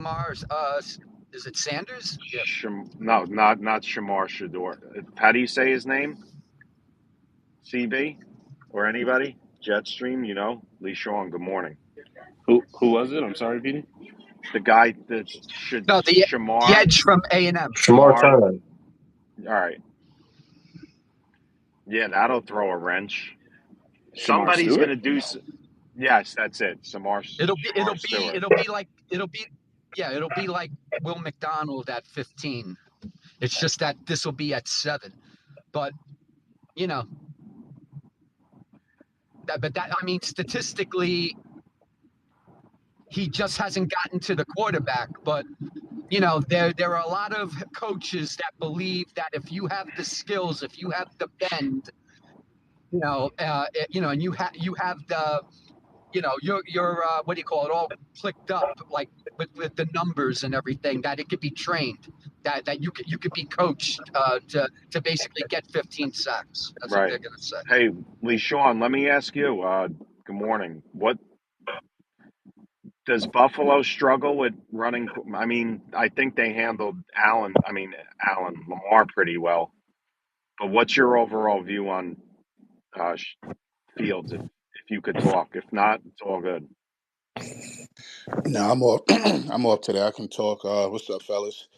Mars, is it Sanders? Yeah. No, not Shamar Shador. How do you say his name? CB or anybody? Jetstream, Lee Sean, good morning. Who was it? I'm sorry, Petey. The guy that should No, the Shamar. edge from A&M. Shamar Shamar. Turner. All right. Yeah, that'll throw a wrench. Shamar Somebody's Stewart? gonna do. Yes, that's it. Shamar It'll Stewart. be like Will McDonald at 15. It's just that this will be at 7. But I mean, statistically, he just hasn't gotten to the quarterback. But there are a lot of coaches that believe that if you have the skills, if you have the bend, and you have the, your what do you call it, all clicked up, like with the numbers and everything, that it could be trained, that you could be coached to basically get 15 sacks. That's what they're gonna say. Hey, Lee Sean, let me ask you. Good morning. What does Buffalo struggle with running? I mean, I think they handled Allen Lamar pretty well. But what's your overall view on Fields? If you could talk, if not, it's all good. No, I'm off. I'm off today. I can talk. What's up, fellas?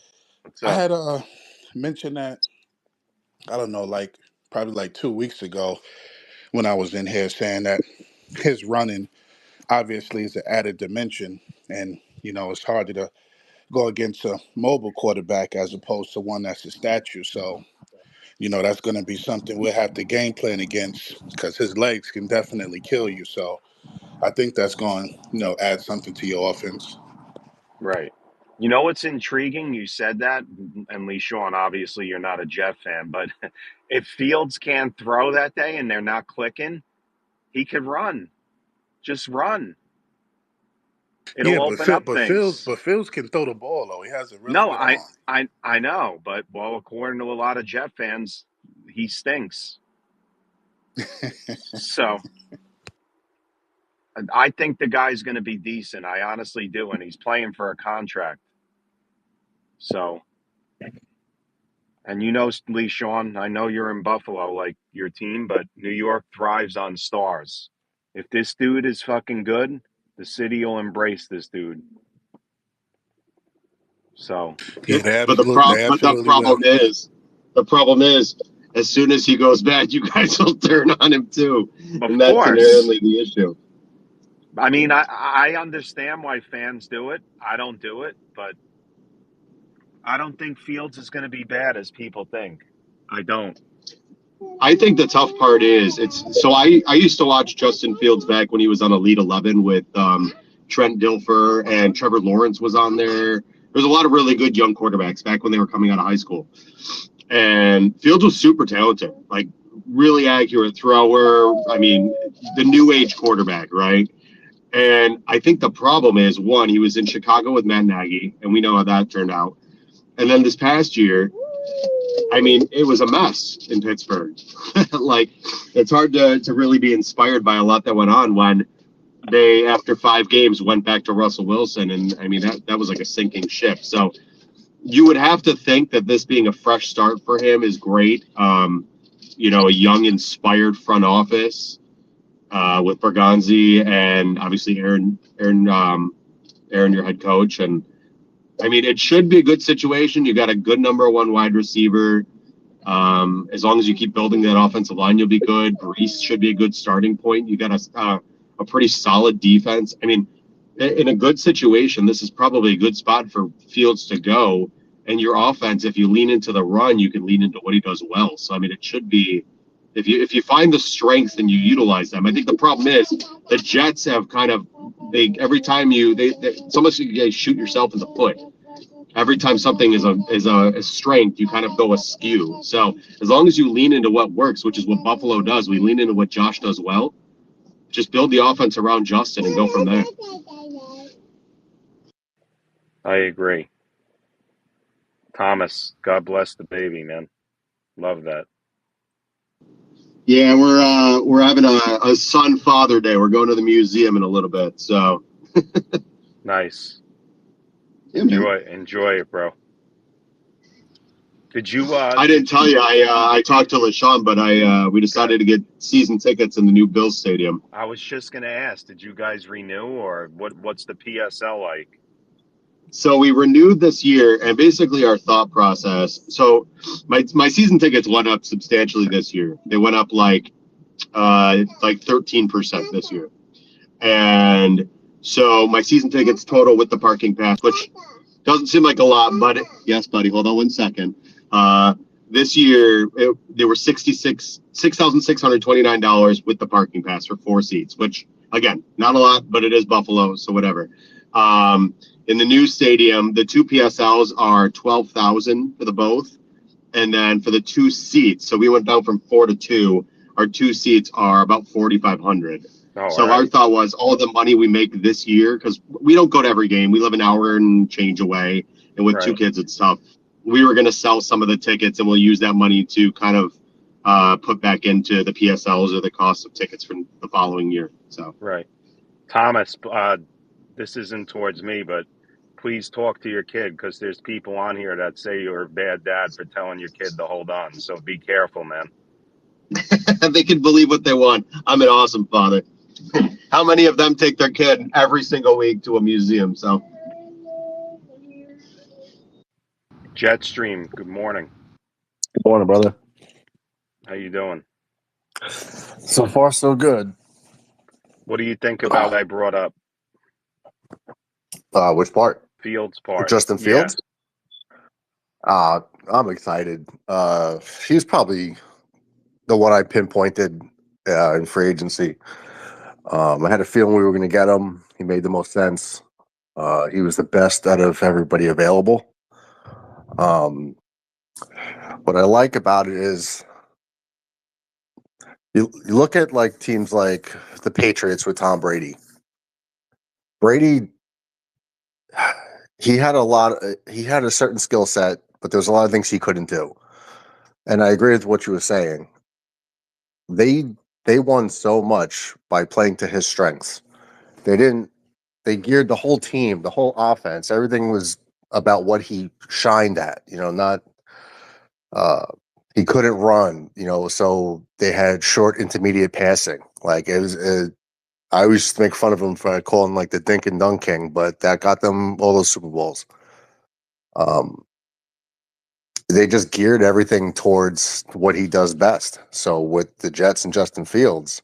What's up? I had mentioned that, I don't know, probably like 2 weeks ago when I was in here saying that his running obviously is an added dimension, and it's harder to go against a mobile quarterback as opposed to one that's a statue. So that's going to be something we'll have to game plan against, because his legs can definitely kill you. So I think that's going to add something to your offense. Right. You know what's intriguing? You said that, and Lee Sean, obviously you're not a Jet fan, but if Fields can't throw that day and they're not clicking, he could run. Just run. It'll open up things. But Fields can throw the ball, though. He has a really No, good arm. I know, but according to a lot of Jet fans, he stinks. So I think the guy's going to be decent. I honestly do, and he's playing for a contract. So, and Lee Sean, I know you're in Buffalo, like your team, but New York thrives on stars. If this dude is fucking good, the city will embrace this dude. So, yeah, but the problem is, as soon as he goes bad, you guys will turn on him too, and that's inherently the issue. I mean, I understand why fans do it. I don't do it, but I don't think Fields is going to be bad as people think. I don't. I think the tough part is I used to watch Justin Fields back when he was on Elite 11 with Trent Dilfer, and Trevor Lawrence was on there. There's a lot of really good young quarterbacks back when they were coming out of high school. And Fields was super talented, like really accurate thrower. I mean, the new age quarterback, right? And I think the problem is, one, he was in Chicago with Matt Nagy, and we know how that turned out. And then this past year, I mean, it was a mess in Pittsburgh. Like, it's hard to really be inspired by a lot that went on when they, after 5 games, went back to Russell Wilson. And, I mean, that was like a sinking ship. So you would have to think that this being a fresh start for him is great. A young, inspired front office. With Bergonzi and obviously Aaron, your head coach. And I mean, it should be a good situation. You got a good number 1 wide receiver. As long as you keep building that offensive line, you'll be good. Brees should be a good starting point. You got a pretty solid defense. I mean, in a good situation, this is probably a good spot for Fields to go. And your offense, if you lean into the run, you can lean into what he does well. So, I mean, it should be, if you find the strengths and you utilize them. I think the problem is the Jets have every time it's almost like you guys shoot yourself in the foot. Every time something is a strength, you kind of go askew. So as long as you lean into what works, which is what Buffalo does, we lean into what Josh does well. Just build the offense around Justin and go from there. I agree. Thomas, God bless the baby, man. Love that. Yeah, we're having a son Father Day. We're going to the museum in a little bit, so nice. Yeah, man. Enjoy it, bro. Did you I didn't tell you. I talked to LaShawn, but we decided to get season tickets in the new Bills Stadium. I was just gonna ask, did you guys renew, or what's the PSL like? So we renewed this year, and basically our thought process. So my season tickets went up substantially this year. They went up like 13% this year, and so my season tickets total with the parking pass, which doesn't seem like a lot, but yes, buddy. Hold on 1 second. This year they were $6,629 with the parking pass for 4 seats, which again, not a lot, but it is Buffalo, so whatever. In the new stadium, the two PSLs are 12,000 for the both, and then for the 2 seats, so we went down from 4 to 2. Our 2 seats are about 4,500. So our thought was all the money we make this year, because we don't go to every game. We live an hour and change away, and with 2 kids and stuff, we were going to sell some of the tickets, and we'll use that money to kind of put back into the PSLs or the cost of tickets for the following year. So Thomas, this isn't towards me, but please talk to your kid, because there's people on here that say you're a bad dad for telling your kid to hold on. So be careful, man. They can believe what they want. I'm an awesome father. How many of them take their kid every single week to a museum? So, Jetstream, good morning. Good morning, brother. How you doing? So far, so good. What do you think about what I brought up? Which part? Fields part. Justin Fields? I'm excited. He's probably the one I pinpointed in free agency. I had a feeling we were going to get him. He made the most sense. He was the best out of everybody available. What I like about it is you look at like teams like the Patriots with Tom Brady. Brady, he had a certain skill set, but there's a lot of things he couldn't do. And I agree with what you were saying. They won so much by playing to his strengths. They geared the whole team, the whole offense, everything was about what he shined at, not he couldn't run, so they had short intermediate passing. Like I always used to make fun of him for calling like the Dink and Dunk King, but that got them all those Super Bowls. They just geared everything towards what he does best. So with the Jets and Justin Fields,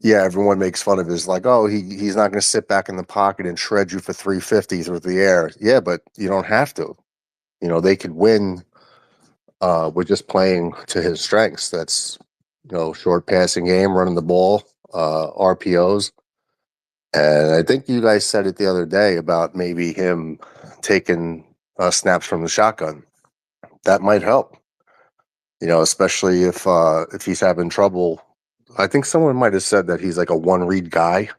yeah, everyone makes fun of his like, oh, he's not going to sit back in the pocket and shred you for 350s through the air. Yeah, but you don't have to. They could win with just playing to his strengths. That's short passing game, running the ball, RPOs. And I think you guys said it the other day about maybe him taking snaps from the shotgun. That might help, especially if he's having trouble. I think someone might have said that he's like a one read guy.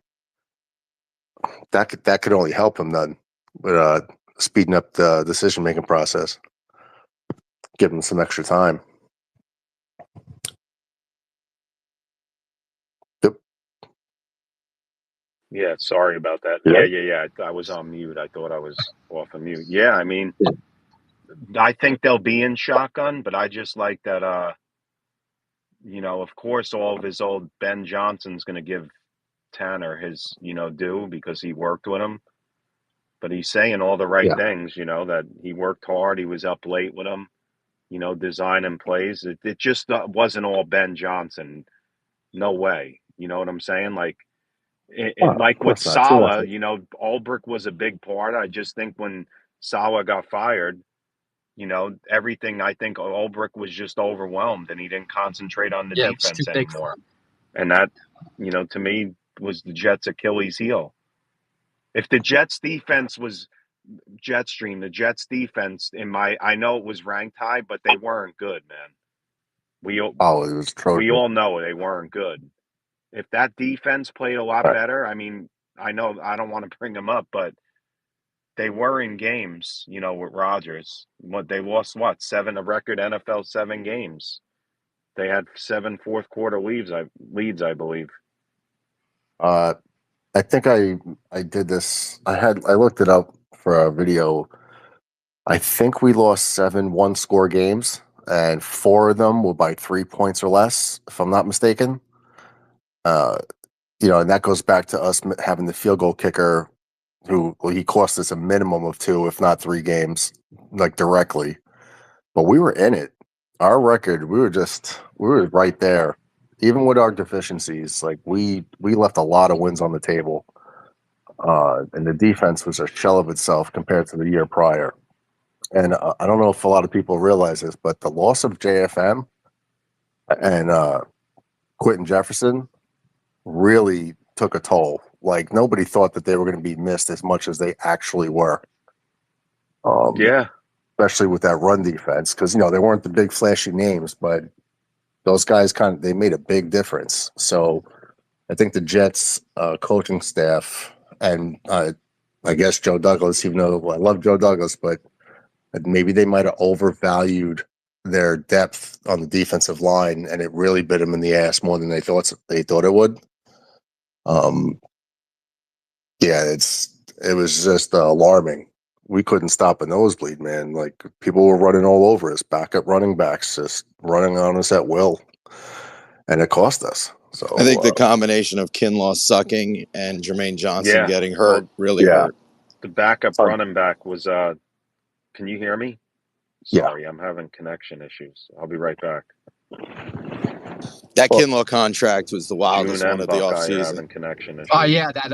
That could only help him then, with speeding up the decision making process, give him some extra time. Yep. Yeah, sorry about that. Yeah. I was on mute. I thought I was off of mute. Yeah, I mean, I think they'll be in shotgun, but I just like that. Of course, all of his old Ben Johnson's going to give Tanner his, due because he worked with him. But he's saying all the right things, that he worked hard. He was up late with him, designing plays. It just wasn't all Ben Johnson. No way. You know what I'm saying? Like, like with Saleh, Ulbrich was a big part. I just think when Saleh got fired, everything, I think Ulbrich was just overwhelmed and he didn't concentrate on the defense anymore. And that, to me, was the Jets' Achilles heel. If the Jets defense was Jetstream, the Jets defense I know it was ranked high, but they weren't good, man. It was atrocious. We all know they weren't good. If that defense played a lot better, I mean, I know I don't want to bring them up, but they were in games, with Rodgers. They lost 7 a record NFL 7 games. They had 7 fourth quarter leads, I believe. I think I did this. I looked it up for a video. I think we lost 7 one-score games, and 4 of them were by 3 points or less, if I'm not mistaken. And that goes back to us having the field goal kicker he cost us a minimum of 2, if not 3 games, like directly. But we were in it. Our record, we were right there. Even with our deficiencies, like we left a lot of wins on the table. And the defense was a shell of itself compared to the year prior. And I don't know if a lot of people realize this, but the loss of JFM and Quentin Jefferson really took a toll. Like, nobody thought that they were going to be missed as much as they actually were. Yeah. Especially with that run defense, because, they weren't the big flashy names, but those guys they made a big difference. So I think the Jets coaching staff and I guess Joe Douglas, even though I love Joe Douglas, but maybe they might have overvalued their depth on the defensive line, and it really bit them in the ass more than they thought it would. It was just alarming. We couldn't stop a nosebleed, man. Like, people were running all over us, backup running backs just running on us at will, and it cost us. So I think the combination of Kinlaw sucking and Jermaine Johnson getting hurt really hurt. The backup running back was can you hear me? Sorry, I'm having connection issues. I'll be right back. That Kinlaw contract was the wildest one of the offseason. Having connection issues. Oh yeah, they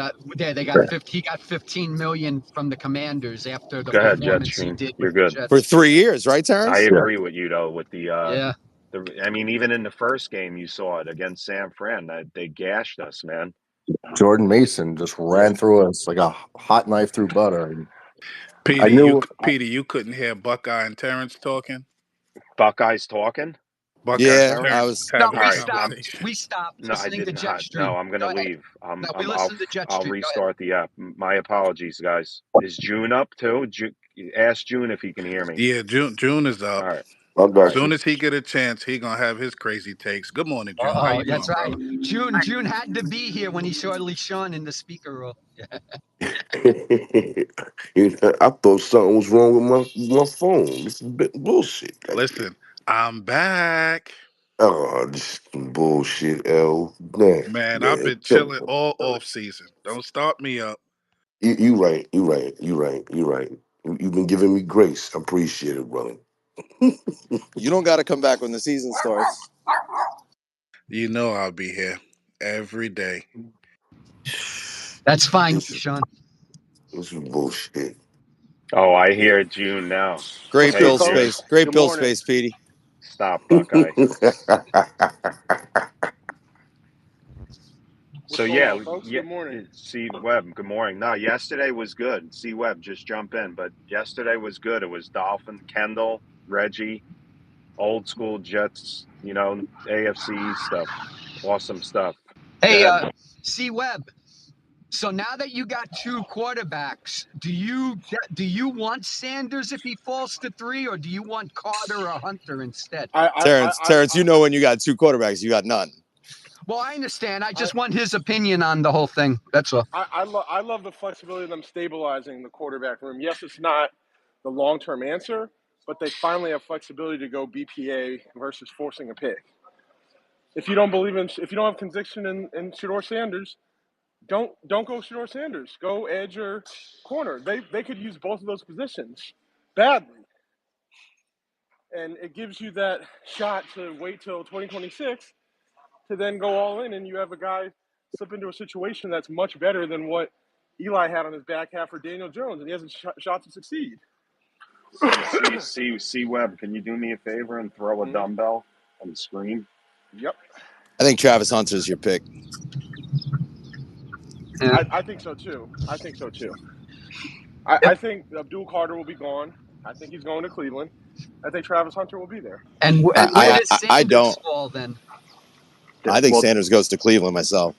got he got $15 million from the Commanders after the performance he did. You're good for 3 years, right, Terrence? I agree with you though. With the I mean, even in the first game, you saw it against San Fran. They gashed us, man. Jordan Mason just ran through us like a hot knife through butter. Peter, you couldn't hear Buckeye and Terrence talking? Buckeyes talking? I was. No, we stopped. No, I did not. No, I'm going to leave. I'll restart the app. My apologies, guys. Is June up too? Ask June if he can hear me. Yeah, June is up. All right. As soon as he get a chance, he gonna have his crazy takes. Good morning, June. How you doing, right. brother? June had to be here when he saw LeSean in the speaker role. I thought something was wrong with my phone. This is bullshit. Listen, I'm back. Oh, this is bullshit, L. Man, I've been chilling all off season. Don't start me up. You right. You've been giving me grace. I appreciate it, brother. You don't got to come back when the season starts. You know I'll be here every day. That's fine, Sean. This is bullshit. Oh, I hear June now. Great Bill space. Great Bill space, Petey. Stop, Buckeye. So good morning. C Webb, good morning. No, yesterday was good. C Webb, just jump in. But yesterday was good. It was Dolphin, Kendall, Reggie, old school Jets, AFC stuff. Awesome stuff. Hey, C Webb. So now that you got 2 quarterbacks, do you want Sanders if he falls to 3, or do you want Carter or Hunter instead? Terrence, you know when you got 2 quarterbacks, you got none. Well, I understand. I just want his opinion on the whole thing. That's all. I love the flexibility of them stabilizing the quarterback room. Yes, it's not the long-term answer, but they finally have flexibility to go BPA versus forcing a pick. If you don't have conviction in Shedeur Sanders, don't go Shedeur Sanders. Go edge or corner. They could use both of those positions badly. And it gives you that shot to wait till 2026 to then go all in, and you have a guy slip into a situation that's much better than what Eli had on his back half for Daniel Jones, and he has a shot to succeed. C Webb, can you do me a favor and throw a dumbbell on the screen? Yep. I think Travis Hunter's your pick. I think so too. I think Abdul Carter will be gone. I think he's going to Cleveland. I think Travis Hunter will be there. And where does Sanders fall then? I think Sanders goes to Cleveland myself.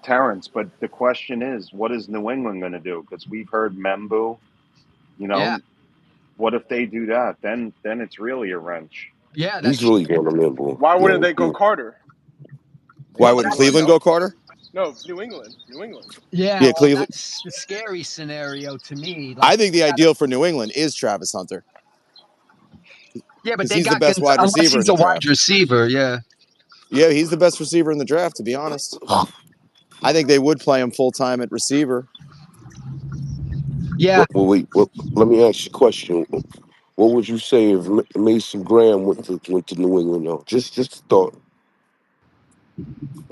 Terrence, but the question is, what is New England going to do? Because we've heard Membu. What if they do that? Then it's really a wrench. Yeah, he's really going to Membu. Why wouldn't they go Carter? Why wouldn't Cleveland go Carter? No, New England. New England. Yeah, Yeah, well, Cleveland. that's the scary scenario to me. I Like, think the ideal for New England is Travis Hunter yeah, but because they he's the got best wide unless receiver in he's the a wide draft. receiver. Yeah, Yeah, he's the best receiver in the draft, to be honest. I think they would play him full time at receiver. yeah. Well, wait. Well, let me ask you a question. What would you say if Mason Graham went to New England? Though, just a thought.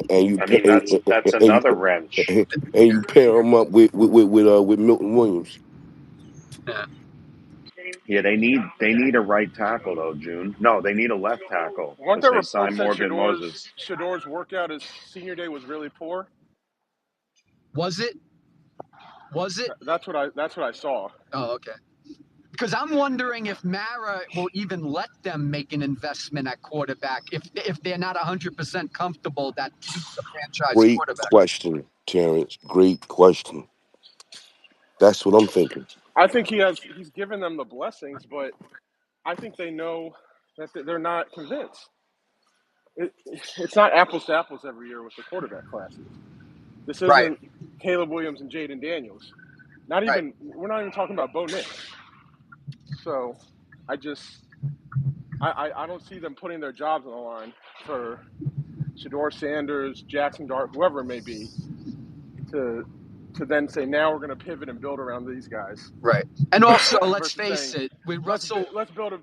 And you I pay, mean, that's another wrench. and you pair him up with Milton Williams. Yeah, they need a right tackle though, June. No, they need a left tackle Weren't because there they reports signed that Morgan Moses. Shador's workout his senior day was really poor? Was it? Was it? That's what I saw. Oh, okay. Because I'm wondering if Mara will even let them make an investment at quarterback if they're not 100% comfortable that he's the franchise Great quarterback. question, Terrence. Great question. That's what I'm thinking. I think he's given them the blessings, but I think they know that they're not convinced. It's not apples to apples every year with the quarterback classes. This Right, isn't Caleb Williams and Jaden Daniels. We're not even talking about Bo Nix. So I don't see them putting their jobs on the line for Shador Sanders, Jackson Dart, whoever it may be, to then say now we're going to pivot and build around these guys. right. And also, let's versus face saying, it, with let's Russell. build a.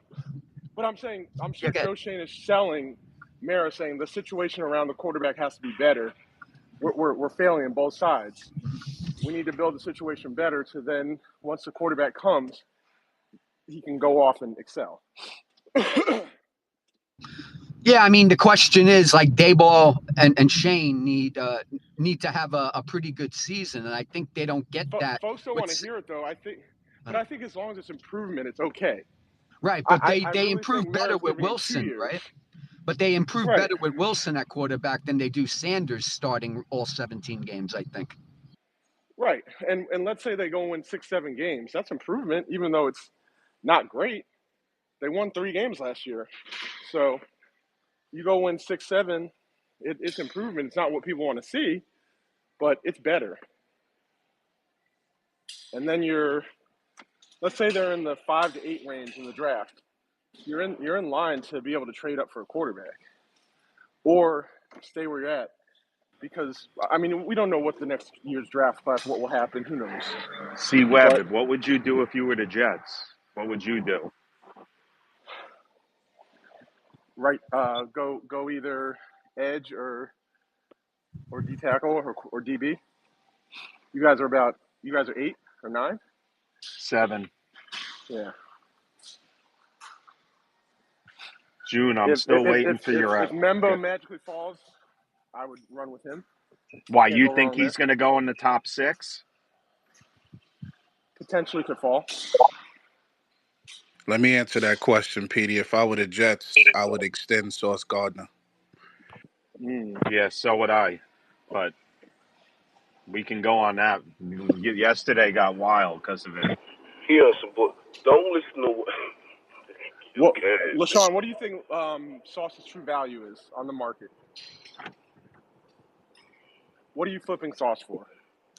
But I'm Yeah, sure Joe Shane is selling Mara, saying the situation around the quarterback has to be better. We're failing on both sides. We need to build the situation better to then once the quarterback comes, he can go off and excel. Yeah, I mean, the question is like Dayball and Shane need to have a pretty good season, and I think they don't get that. Folks don't want to hear it though. I think as long as it's improvement, it's okay. Right, but I they really improve think better Mara's with giving it 2 Wilson, years. right? But they improve Right. better with Wilson at quarterback than they do Sanders starting all 17 games, I think. Right, and let's say they go and win 6-7 games. That's improvement, even though it's not great. They won 3 games last year, so you go win 6-7. It's improvement. It's not what people want to see, but it's better. And then let's say they're in the 5 to 8 range in the draft. You're in line to be able to trade up for a quarterback, or stay where you're at. Because I mean, we don't know what the next year's draft class, what will happen. Who knows? See, Webb, But what would you do if you were the Jets? What would you do? right, go either edge or D tackle or DB. You guys are 8 or 9. 7. Yeah. June, I'm If still waiting for your. if Membo magically falls, I would run with him. Why Can't you go think wrong there. he's going to go in the top 6? Potentially could fall. Let me answer that question, Petey. If I were the Jets, I would extend Sauce Gardner. Yeah, so would I, but we can go on that. Yesterday got wild because of it. Yes, but don't listen to What, LaShawn, what do you think Sauce's true value is on the market? What are you flipping Sauce for?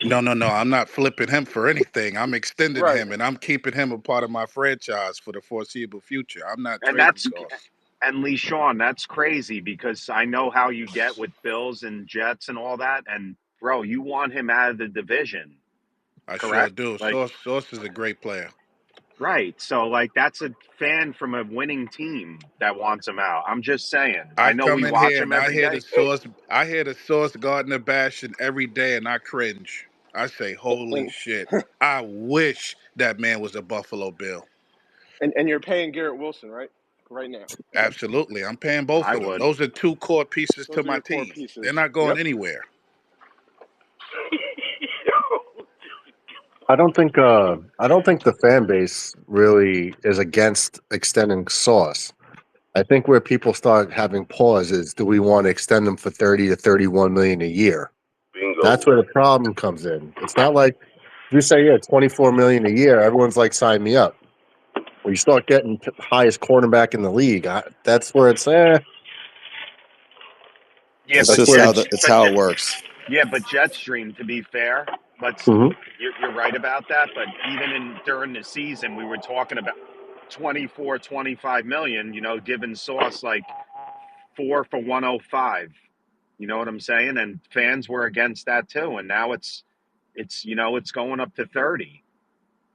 No. I'm not flipping him for anything. I'm extending Right. him, and I'm keeping him a part of my franchise for the foreseeable future. I'm not And trading Sauce. And Lee Sean, that's crazy because I know how you get with Bills and Jets and all that. And bro, you want him out of the division. I Correct? sure do. Like, Sauce is a great player. right. So like that's a fan from a winning team that wants him out. I'm just saying. I I know come we in watch here him and I every hear day. the Sauce Gardner bashing every day, and I cringe. I say, holy shit. I wish that man was a Buffalo Bill. And you're paying Garrett Wilson, right now. Absolutely. I'm paying both I of them. would. Those are 2 core pieces Those to are my your core team. pieces. They're not going Yep. anywhere. I don't think the fan base really is against extending Sauce. I think where people start having pause is, do we want to extend them for 30 to 31 million a year? bingo. That's where the problem comes in. It's not like if you say 24 million a year, everyone's like, sign me up. When you start getting highest cornerback in the league, that's where it's Yeah, It's but just yeah, it's how it works. Yeah, but Jetstream, to be fair, Mhm. you're right about that. But even during the season, we were talking about 24, 25 million, giving Sauce like 4 for 105. You know what I'm saying? And fans were against that too. And now it's it's going up to 30.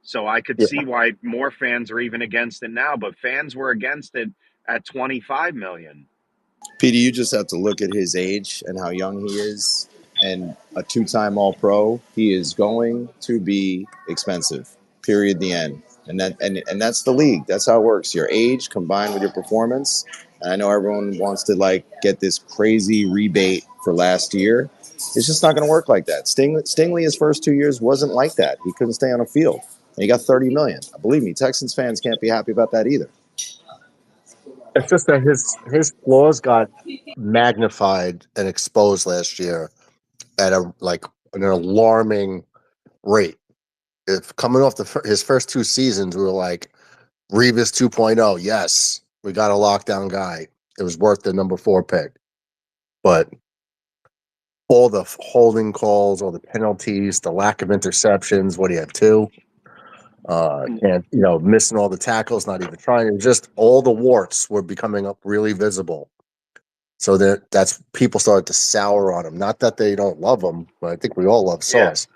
So I could Yeah. see why more fans are even against it now, but fans were against it at 25 million. Petey, you just have to look at his age and how young he is, and a two-time All-Pro. He is going to be expensive. Period. The end. And that's the league. That's how it works. Your age combined with your performance. And I know everyone wants to get this crazy rebate for last year. It's just not going to work like that. Stingley, his first 2 years wasn't like that. He couldn't stay on a field, and he got 30 million. Believe me, Texans fans can't be happy about that either. It's just that his flaws got magnified and exposed last year at an alarming rate. If coming off his first 2 seasons, we were like Revis 2.0. Yes, we got a lockdown guy. It was worth the number 4 pick, but all the holding calls, all the penalties, the lack of interceptions. What do you have 2? And missing all the tackles, not even trying. It was just all the warts were becoming up really visible. So that's people started to sour on him. Not that they don't love him, but I think we all love Yeah, Sauce.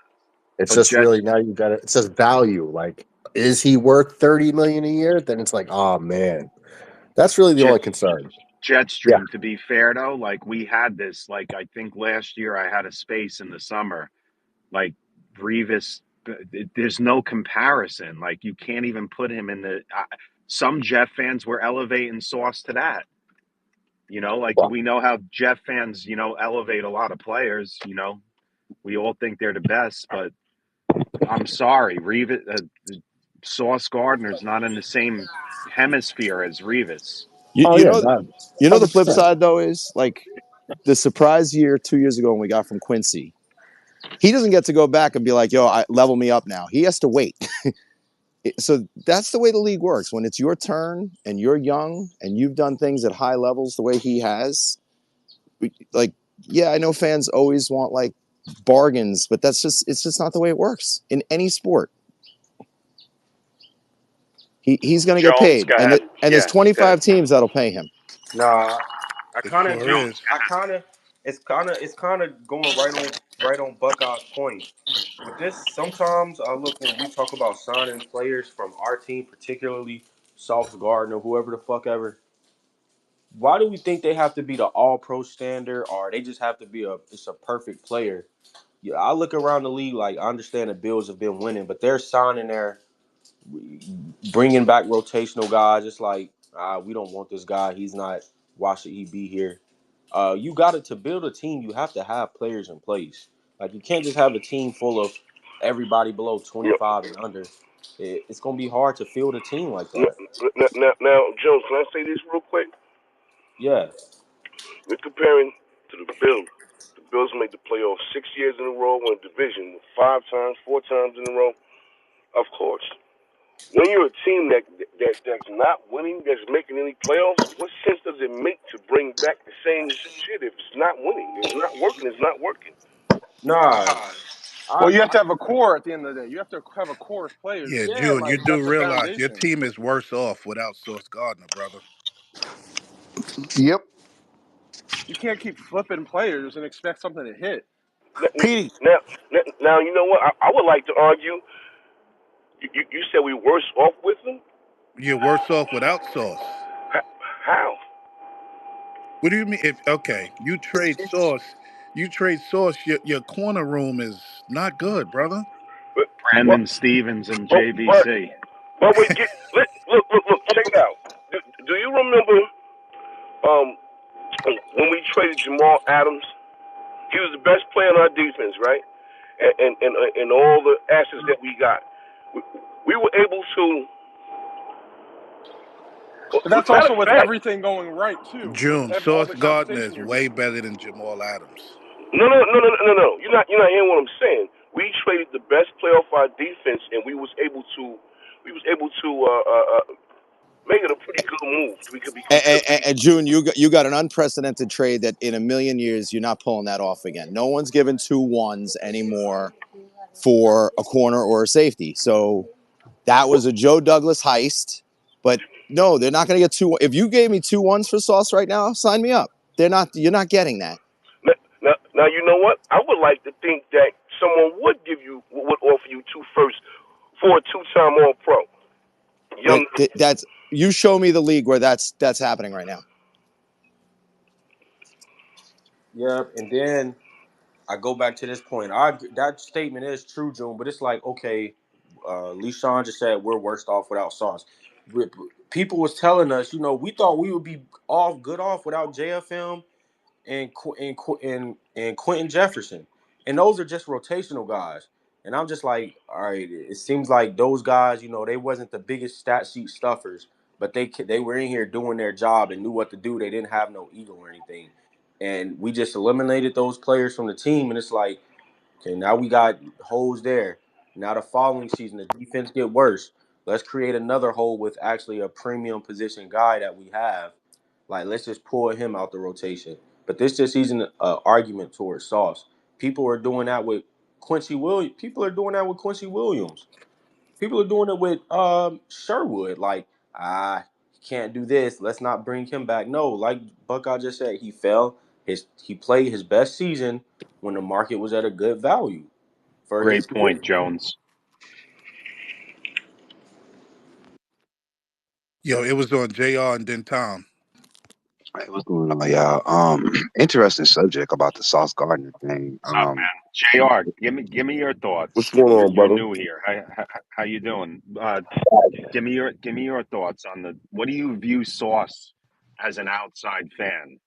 It's but just really now you got it. It says value. Like, is he worth 30 million a year? Then it's like, oh man, that's really the Jet, only concern. Yeah. Jetstream, to be fair though, like we had this, like I think last year I had a space in the summer, like Revis. There's no comparison. Like you can't even put him in the. Some Jeff fans were elevating Sauce to that. Like Well, we know how Jeff fans, elevate a lot of players. We all think they're the best, but I'm sorry, Sauce Gardner's not in the same hemisphere as Revis. You, oh you yeah, know, not the flip 100%. side though is the surprise year 2 years ago when we got from Quincy. He doesn't get to go back and be like, "Yo, level me up now." He has to wait. So that's the way the league works. When it's your turn and you're young and you've done things at high levels the way he has, I know fans always want bargains, but it's just not the way it works in any sport. He's going to get Jones, paid, go and ahead. there's Yeah, go ahead. 25 teams that'll pay him. Nah, I It kind of, sure Jones, is. go I ahead. kind of, it's kind of going right on Buckeye's point. With this, sometimes I look when we talk about signing players from our team, particularly Sauce Gardner, whoever the fuck ever. Why do we think they have to be the All Pro standard, or they just have to be it's a perfect player? Yeah, I look around the league I understand the Bills have been winning, but they're signing bringing back rotational guys. It's we don't want this guy. He's not. Why should he be here? You got to build a team. You have to have players in place. You can't just have a team full of everybody below Yeah. 25 and under. It's gonna be hard to field a team like Now, that. now, Jones, can I say this real quick? Yeah. We're comparing to the Bills. The Bills made the playoffs 6 years in a row, won a division 5 times, 4 times in a row. Of course. When you're a team that's not winning, that's making any playoffs, what sense does it make to bring back the same shit if it's not winning? It's not working. It's not working. Nah. I Well, you have to have a core at the end of the day. You have to have a core of players. Yeah, yeah. June, you do That's a realize your foundation. team is worse off without Sauce Gardner, brother. Yep. You can't keep flipping players and expect something to hit. Petey, Now, you know what? I would like to argue. You said we worse off with them. You're worse off without Sauce. How? What do you mean? You trade Sauce. Your corner room is not good, brother. But, Brandon Stevens and but, but, JBC. but we get look. Check it out. Do you remember um when we traded Jamal Adams? He was the best player on our defense, right? And all the assets that we got, we were able to. But that's Matter also of with fact, everything going right too. With June, all Sauce the Gardner compensation is you're way getting. better than Jamal Adams. no. You're not hearing what I'm saying. We traded the best player off our defense, and we was able to make it a pretty good moved. We could And June, you got an unprecedented trade that in a million years you're not pulling that off again. No one's giving 2-1s anymore for a corner or a safety. So that was a Joe Douglas heist. But no, they're not going to get 2. If you gave me 2-1s for Sauce right now, sign me up. You're not getting that. Now you know what? I would like to think that someone would offer you 2 firsts for a 2-time All Pro. That's you show me the league where that's happening right now. Yep, and then I go back to this point. That statement is true, June, but it's like, okay, LeSean just said we're worse off without Sauce. People was telling us, we thought we would be good off without JFM and Quentin Jefferson, and those are just rotational guys. And I'm just like, all right, it seems like those guys, they wasn't the biggest stat sheet stuffers, but they were in here doing their job and knew what to do. They didn't have no ego or anything, and we just eliminated those players from the team. And it's like, okay, now we got holes there. Now the following season, the defense get worse. Let's create another hole with actually a premium position guy that we have. Like, let's just pull him out the rotation. But this just isn't an argument towards Sauce. People are doing that with Quincy Williams. People are doing that with Quincy Williams. People are doing it with Sherwood. Like, he can't do this. Let's not bring him back. No, like Buckeye just said, he fell. He played his best season when the market was at a good value for his Great point, position. Jones. Yo, it was on JR and then Tom. Hey, what's going on, y'all? Interesting subject about the Sauce Gardner thing. What's up, man? JR, give me your thoughts. What's going on, You're brother? new here. How you doing? Give me your thoughts on what do you view Sauce as an outside fan?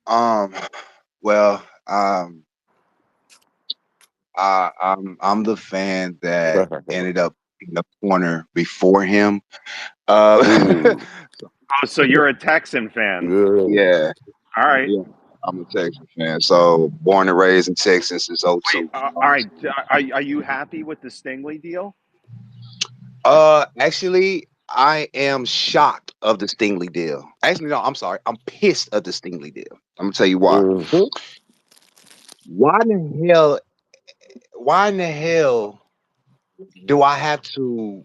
Well, I'm the fan that ended up in the corner before him. So you're a Texan fan? Yeah. All right. Yeah, I'm a Texas fan. So born and raised in Texas since 02. All right. Are you happy with the Stingley deal? Actually, I am shocked of the Stingley deal. Actually, no, I'm sorry. I'm pissed of the Stingley deal. I'm gonna tell you why. Why in the hell do I have to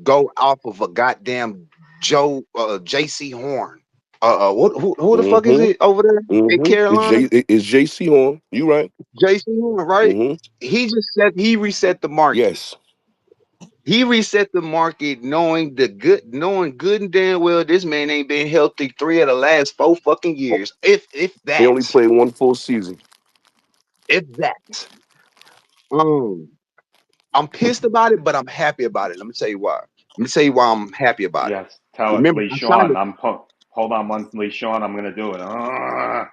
go off of a goddamn JC Horn? Who the fuck is it over there in Carolina? It's JC Horn. You right? JC Horn, right? He reset the market. Yes. He reset the market knowing good and damn well this man ain't been healthy 3 of the last 4 fucking years. If that. He only played 1 full season. If that. I'm pissed about it, but I'm happy about it. Let me tell you why. I'm happy about it. Yes, tell it, LeSean. Hold on one, LeSean. I'm gonna do it. I'm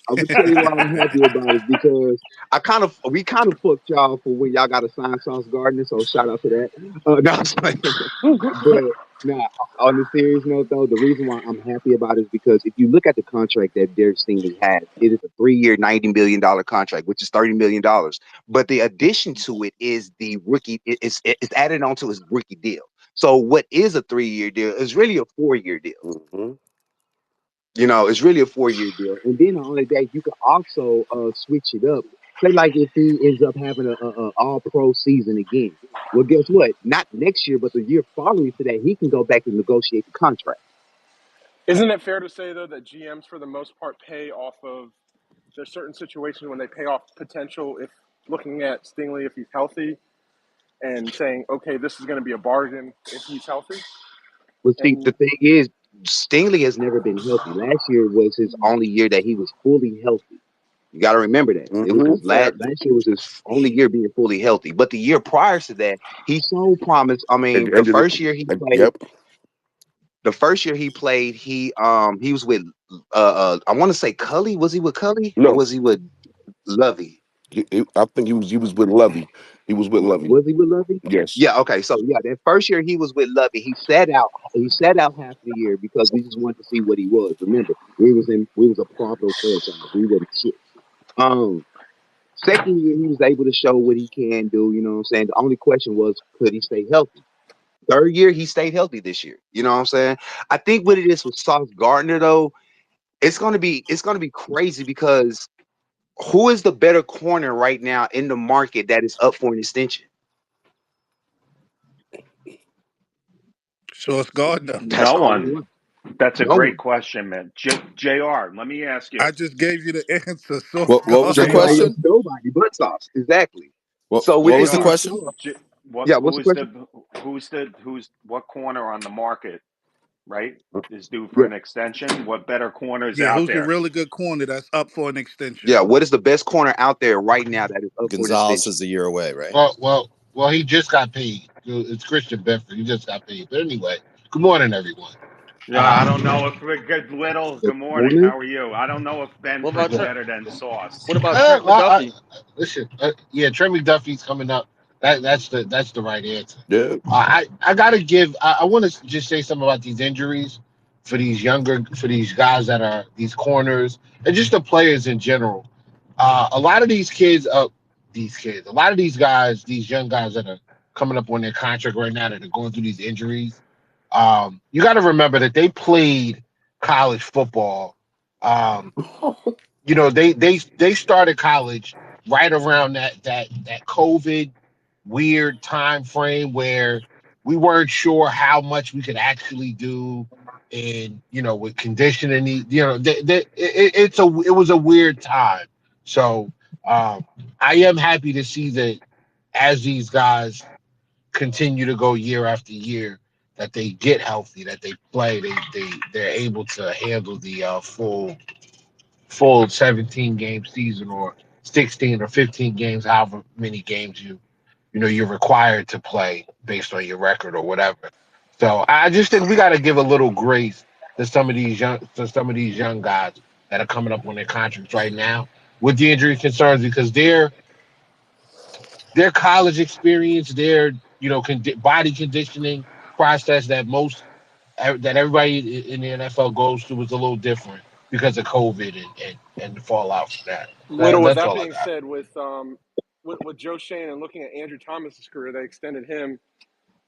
gonna tell you why I'm happy about it, because we kind of fucked y'all for when y'all got to sign Sauce Gardner, so shout out to that. But now, on the serious note though, the reason why I'm happy about it is because if you look at the contract that Derek Stingley has, it is a 3-year, $90 million contract, which is $30 million. But the addition to it is the rookie. It's added onto his rookie deal. So what is a 3-year deal is really a 4-year deal. It's really a 4-year deal. And then not only that, you can also switch it up. Say like if he ends up having a all-pro season again. Well, guess what? Not next year, but the year following to that, he can go back and negotiate the contract. Isn't it fair to say, though, that GMs, for the most part, pay off of – there's certain situations when they pay off potential, if looking at Stingley if he's healthy and saying, okay, this is going to be a bargain if he's healthy? Well, see, the thing is, Stingley has never been healthy. Last year was his only year that he was fully healthy. You got to remember that. It was his last year was his only year being fully healthy. But the year prior to that, he showed promise. I mean, the first year he played, he was with I want to say Cully. Was he with Cully? No. Or was he with Lovey? I think he was with Lovey. He was with Lovey. Was he with Lovey? Yes. Yeah. Okay. So yeah, that first year he was with Lovey. He sat out half the year because we just wanted to see what he was. Remember, we was a problem franchise. We wasn't shit. Second year he was able to show what he can do. You know what I'm saying? The only question was, could he stay healthy? Third year, he stayed healthy this year. You know what I'm saying? I think what it is with Sauce Gardner though, it's gonna be crazy because who is the better corner right now in the market that is up for an extension? So it's Gardner. That's No the only one. one. That's a No great one. question, man. Jr. Let me ask you. I just gave you the answer. Sauce What was the Nobody Gardner. else, question? nobody but Sauce. Exactly. So with What it was the being Jr. question? Sauce, J, yeah. What's the who's question? what corner on the market, right? Is due for Yeah. an extension. What better corners Yeah, out who's a there? really good corner that's up for an extension? Yeah. What is the best corner out there right now that is up for an Gonzalez extension? is a year away, right? Well, he just got paid. It's Christian Benford. He just got paid. But anyway, good morning, everyone. Yeah, I don't know if we're good. Little. The Good morning. corner. How are you? I don't know if What about Benford's better than Sauce. what about Trent Well, McDuffie? listen, yeah, Trey McDuffie's coming up. That's the right answer. Yeah. I gotta give. I want to just say something about these injuries for these guys that are these corners and just the players in general. A lot of a lot of these guys, these young guys that are coming up on their contract right now that are going through these injuries. You got to remember that they played college football. They started college right around that COVID weird time frame where we weren't sure how much we could actually do and with conditioning it was a weird time. So I am happy to see that as these guys continue to go year after year that they get healthy, that they play, they're able to handle the full 17 game season or 16 or 15 games, however many games you're required to play based on your record or whatever. So I just think we got to give a little grace to some of these young guys that are coming up on their contracts right now with the injury concerns because their college experience, their body conditioning process that everybody in the NFL goes through is a little different because of COVID and the fallout from that. Little. With That's that all I being got. said, with Joe Shane and looking at Andrew Thomas's career, they extended him,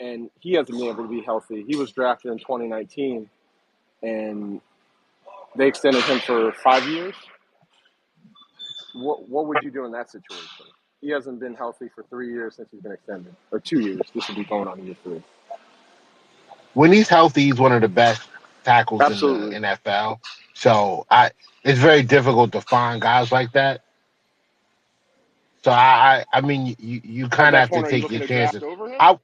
and he hasn't been able to be healthy. He was drafted in 2019, and they extended him for 5 years. What would you do in that situation? He hasn't been healthy for 3 years since he's been extended, or 2 years. This will be going on year 3. When he's healthy, he's one of the best tackles in the Absolutely. NFL. So it's very difficult to find guys like that. So I mean, you At kind of that have to point, are you take your looking to draft chances. over him? I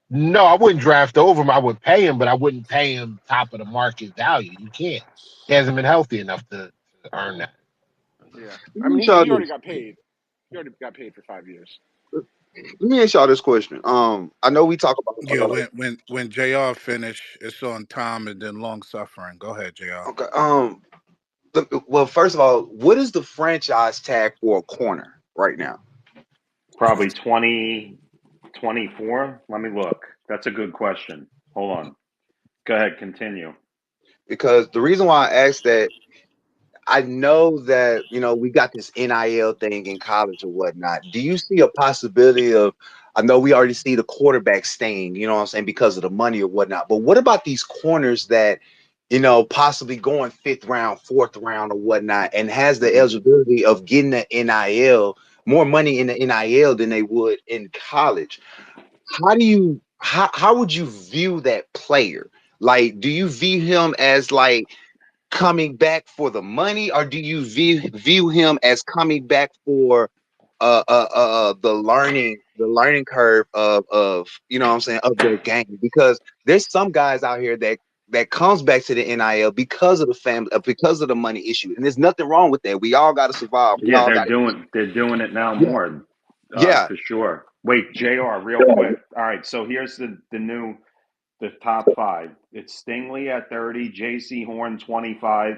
No, I wouldn't draft over him. I would pay him, but I wouldn't pay him top of the market value. You can't. He hasn't been healthy enough to earn that. Yeah. Let I me mean, ask y'all he already this. got paid. He already got paid for 5 years. Let me ask y'all this question. I know we talk about. Yeah, when Jr. finish, it's on time and then long suffering. Go ahead, Jr. Okay. Well, first of all, what is the franchise tag for a corner right now? Probably 2024. Let me look. That's a good question. Hold on. Go ahead. Continue. Because the reason why I asked that, I know that we got this NIL thing in college or whatnot. Do you see a possibility of? I know we already see the quarterback staying, you know what I'm saying, because of the money or whatnot. But what about these corners that possibly going 5th round, 4th round or whatnot, and has the eligibility of getting the NIL, more money in the NIL than they would in college? How would you view that player? Like, do you view him as like coming back for the money, or do you view him as coming back for the learning curve of what I'm saying, of their game? Because there's some guys out here that comes back to the NIL because of the family, because of the money issue, and there's nothing wrong with that. We all got to survive. We Yeah, all they're got to eat. doing it now Yeah, more, yeah, for sure. Wait, Jr. Real quick. All right, so here's the top 5. It's Stingley at 30, J.C. Horn 25,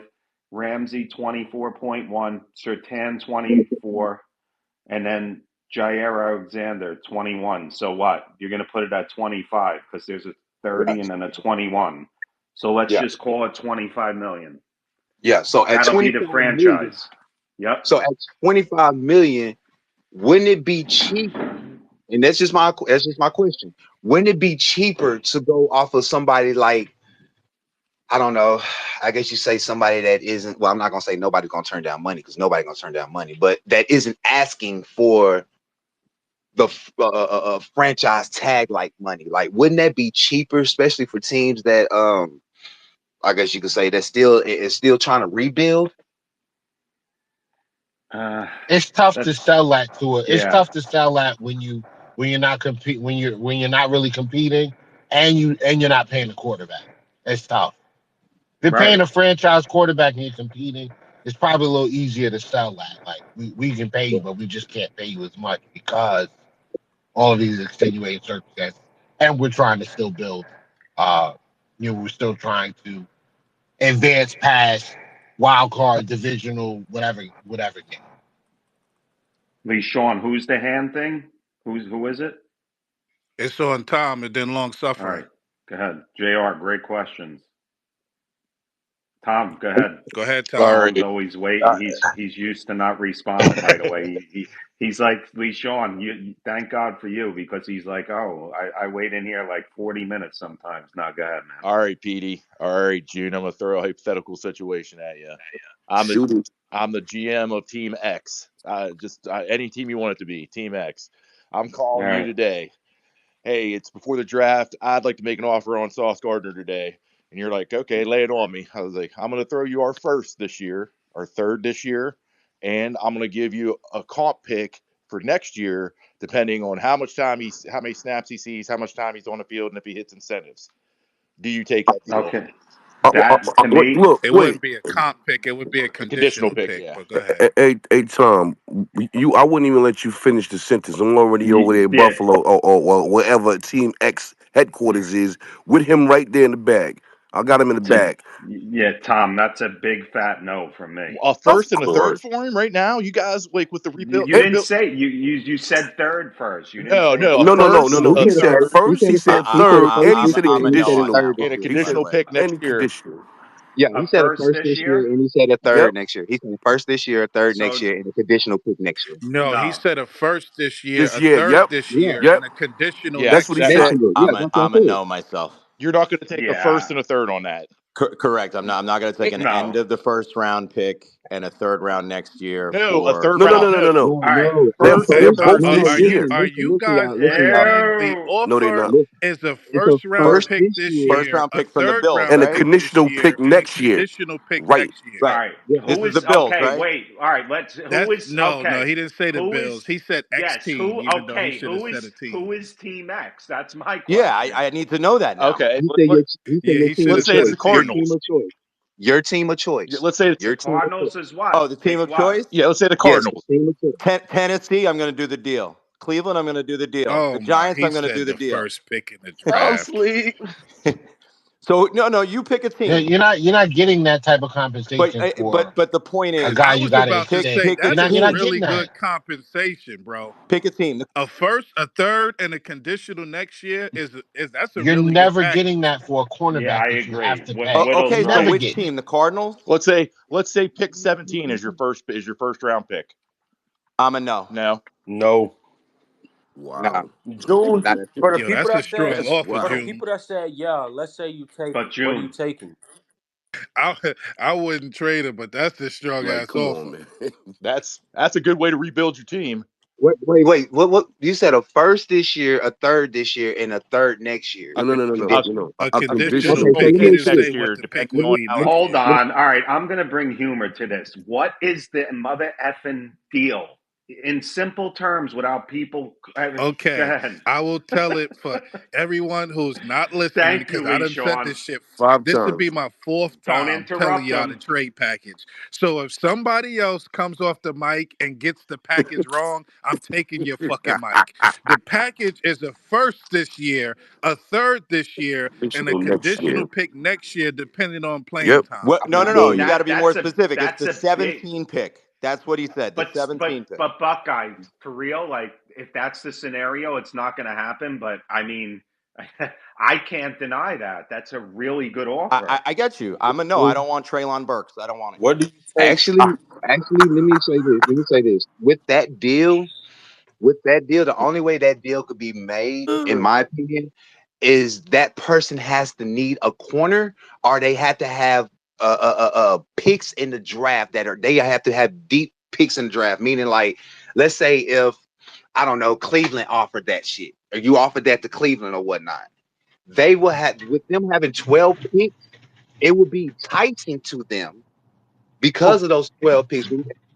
Ramsey 24.1, Sertan 24, and then Jair Alexander 21. So what? You're going to put it at 25 because there's a 30 and then a 21. So let's yeah, just call it 25 million. yeah. So at That'll be 25 the million, franchise. Yep. so at 25 million, wouldn't it be cheap? And that's just my question. Wouldn't it be cheaper to go off of somebody like, I don't know, I guess you say somebody that isn't, well, I'm not gonna say nobody's gonna turn down money because nobody's gonna turn down money, but that isn't asking for the franchise tag like money. Like, wouldn't that be cheaper, especially for teams that I guess you could say that still is still trying to rebuild? It's tough to That's sell that to it. It's yeah, tough to sell that when you're not compete when you're not really competing and you're not paying the quarterback. It's tough. If you're right. paying a franchise quarterback and you're competing, it's probably a little easier to sell that. Like we can pay you, but we just can't pay you as much because all of these extenuating circumstances. And we're trying to still build. We're still trying to advance past wild card, divisional, whatever game. Lee Sean, who's the hand thing? Who is it? It's on Tom and then long All suffering. right, go ahead. JR, great questions. Tom, go ahead. Go ahead, All Tom. Tom's right. always waiting. He's used to not responding right away. He's like, Lee Sean, thank God for you, because he's like, oh, I wait in here like 40 minutes sometimes. Now go ahead, man. All right, Petey. All right, June. I'm gonna throw a hypothetical situation at you. I'm Shoot it. the GM of Team X. Just any team you want it to be, Team X. I'm calling All you right. today. Hey, it's before the draft. I'd like to make an offer on Sauce Gardner today. And you're like, okay, lay it on me. I was like, I'm going to throw you our first this year, our third this year, and I'm going to give you a comp pick for next year, depending on how many snaps he sees, how much time he's on the field, and if he hits incentives. Do you take that deal? Okay. That to me, Look, It wait. wouldn't be a comp pick, it would be a A conditional conditional pick, pick. yeah. But go ahead. Hey, Tom, I wouldn't even let you finish the sentence. I'm already over there in yeah, Buffalo or wherever Team X headquarters is with him right there in the bag. I got him in the bag. Tom, that's a big fat no from me. A Of first and a third course. for him right now. You guys like with the rebuild? You didn't say you said third first. You didn't No, say no, a No, first. no, no, no, first, No, no. he a He said a said third. third, first, he said third, and he said a He said a conditional. third this and a year. conditional Right. pick next And year. conditional. Yeah, A he said a first first this this year, year. and he said a Yep. third next year. He said first this year, a third next So year, and a conditional pick next year. No, he no. said a first this year, This a year. third Yep. this Yeah, year, Yep. and a conditional Yeah, That's what next he that year. said. conditional. Yeah, that's what I I'm a said. no myself. you're not going to take a Yeah. first and a third on that. Correct. I'm not going to take an end No. of the first round pick and a third round next year No, a for third No, no, round. no, no, No, no, no. No, All right. no. A first They're and a first. third both No, for no. this next year. year. Are Listen, you listen, guys y'all. Listen, y'all. saying the Ew. No, they're offer not. Listen, is a it's a first round first pick this this year. first year, round a pick from the third Bills, round And a right? pick this conditional year, pick and a next year. conditional pick Right. next year? All Right. right. Yeah, This Who is the is Bills, okay? right? Wait. All right. Who That's is no, okay? he didn't say the Who Bills. is He said X yes? team, Who even though he okay? should have said a Who team. is Team X? That's my Yeah, question. I need to know that now. Okay, he said Yeah, your he team should of have let's say said it's a the choice. Your team. team Cardinals. of choice. Your team of choice. Let's say The Your team of choice. Cardinals is what? Oh, the team Pick of what? choice? let's say the Yes, Cardinals. team of choice. Tennessee, I'm going to do the deal. Cleveland, I'm going to do the deal. The Oh my, Giants, he I'm going to do said the the deal. first pick in the Oh, draft. sweet. So no, you pick a Yeah, team. you're not getting that type of compensation for But the point a is, guy I you was got to about to pick say extend. pick a that's a You're not team. really getting that. good compensation, bro. Pick a team. A first, a third, and a conditional next year is that's a You're really good never getting package. that for a Yeah, cornerback I that you have agree. to pay. Whittle's Okay, You're so never right. which getting team? that. The Cardinals? Let's say pick 17 is your first round pick. I'm a no. No. No. Nah, Wow. June, not at for the all. Yo, people that's a that said strong offer, for the Wow. June. people that said, yeah, let's say you take But what are you June, taking? I I wouldn't trade him, but that's a strong Like, ass come offer. on, man. That's a good way to rebuild your team. Wait. What? You said a first this year, a third this year, and a third next year. A, No, no, no, no, no. a, Conditional. No. A A conditional conditional conditional. Okay, so pick. pick let He me next didn't ask you this. say year, what the pick depending would Let me, on be how. next hold year. on. All right, I'm gonna bring humor to this. What is the mother effing deal? In simple terms, without people. Go Okay, ahead. I will tell it for everyone who's not listening Thank because you, I Lee done said Sean. this shit. 5 This would be times. my fourth Don't time telling interrupt y'all the him. trade package. So if somebody else comes off the mic and gets the package wrong, I'm taking your fucking mic. The package is a first this year, a third this year, and a Conditional next conditional year. pick next year, depending on playing Yep. time. What? No, Now, no, there no. you You go. got to be more specific. It's That's the a big. 17 pick. That's what he said. The But 17 pick. Buckeye, for real, like if that's the scenario, it's not going to happen. But I mean, I can't deny that. That's a really good offer. I get you. I'm a no. I don't want Traylon Burks. I don't want him. What do you take? Actually, let me say this. With that deal, With that deal, the only way that deal could be made, in Uh, my opinion, is that person has to need a corner, or they have to have picks in the draft that are they have to have deep picks in the draft. Meaning, like, let's say if I don't know, Cleveland offered that shit, or you offered that to Cleveland or whatnot, they will have with them having 12 picks, it would be enticing to them because Well, of those 12 picks.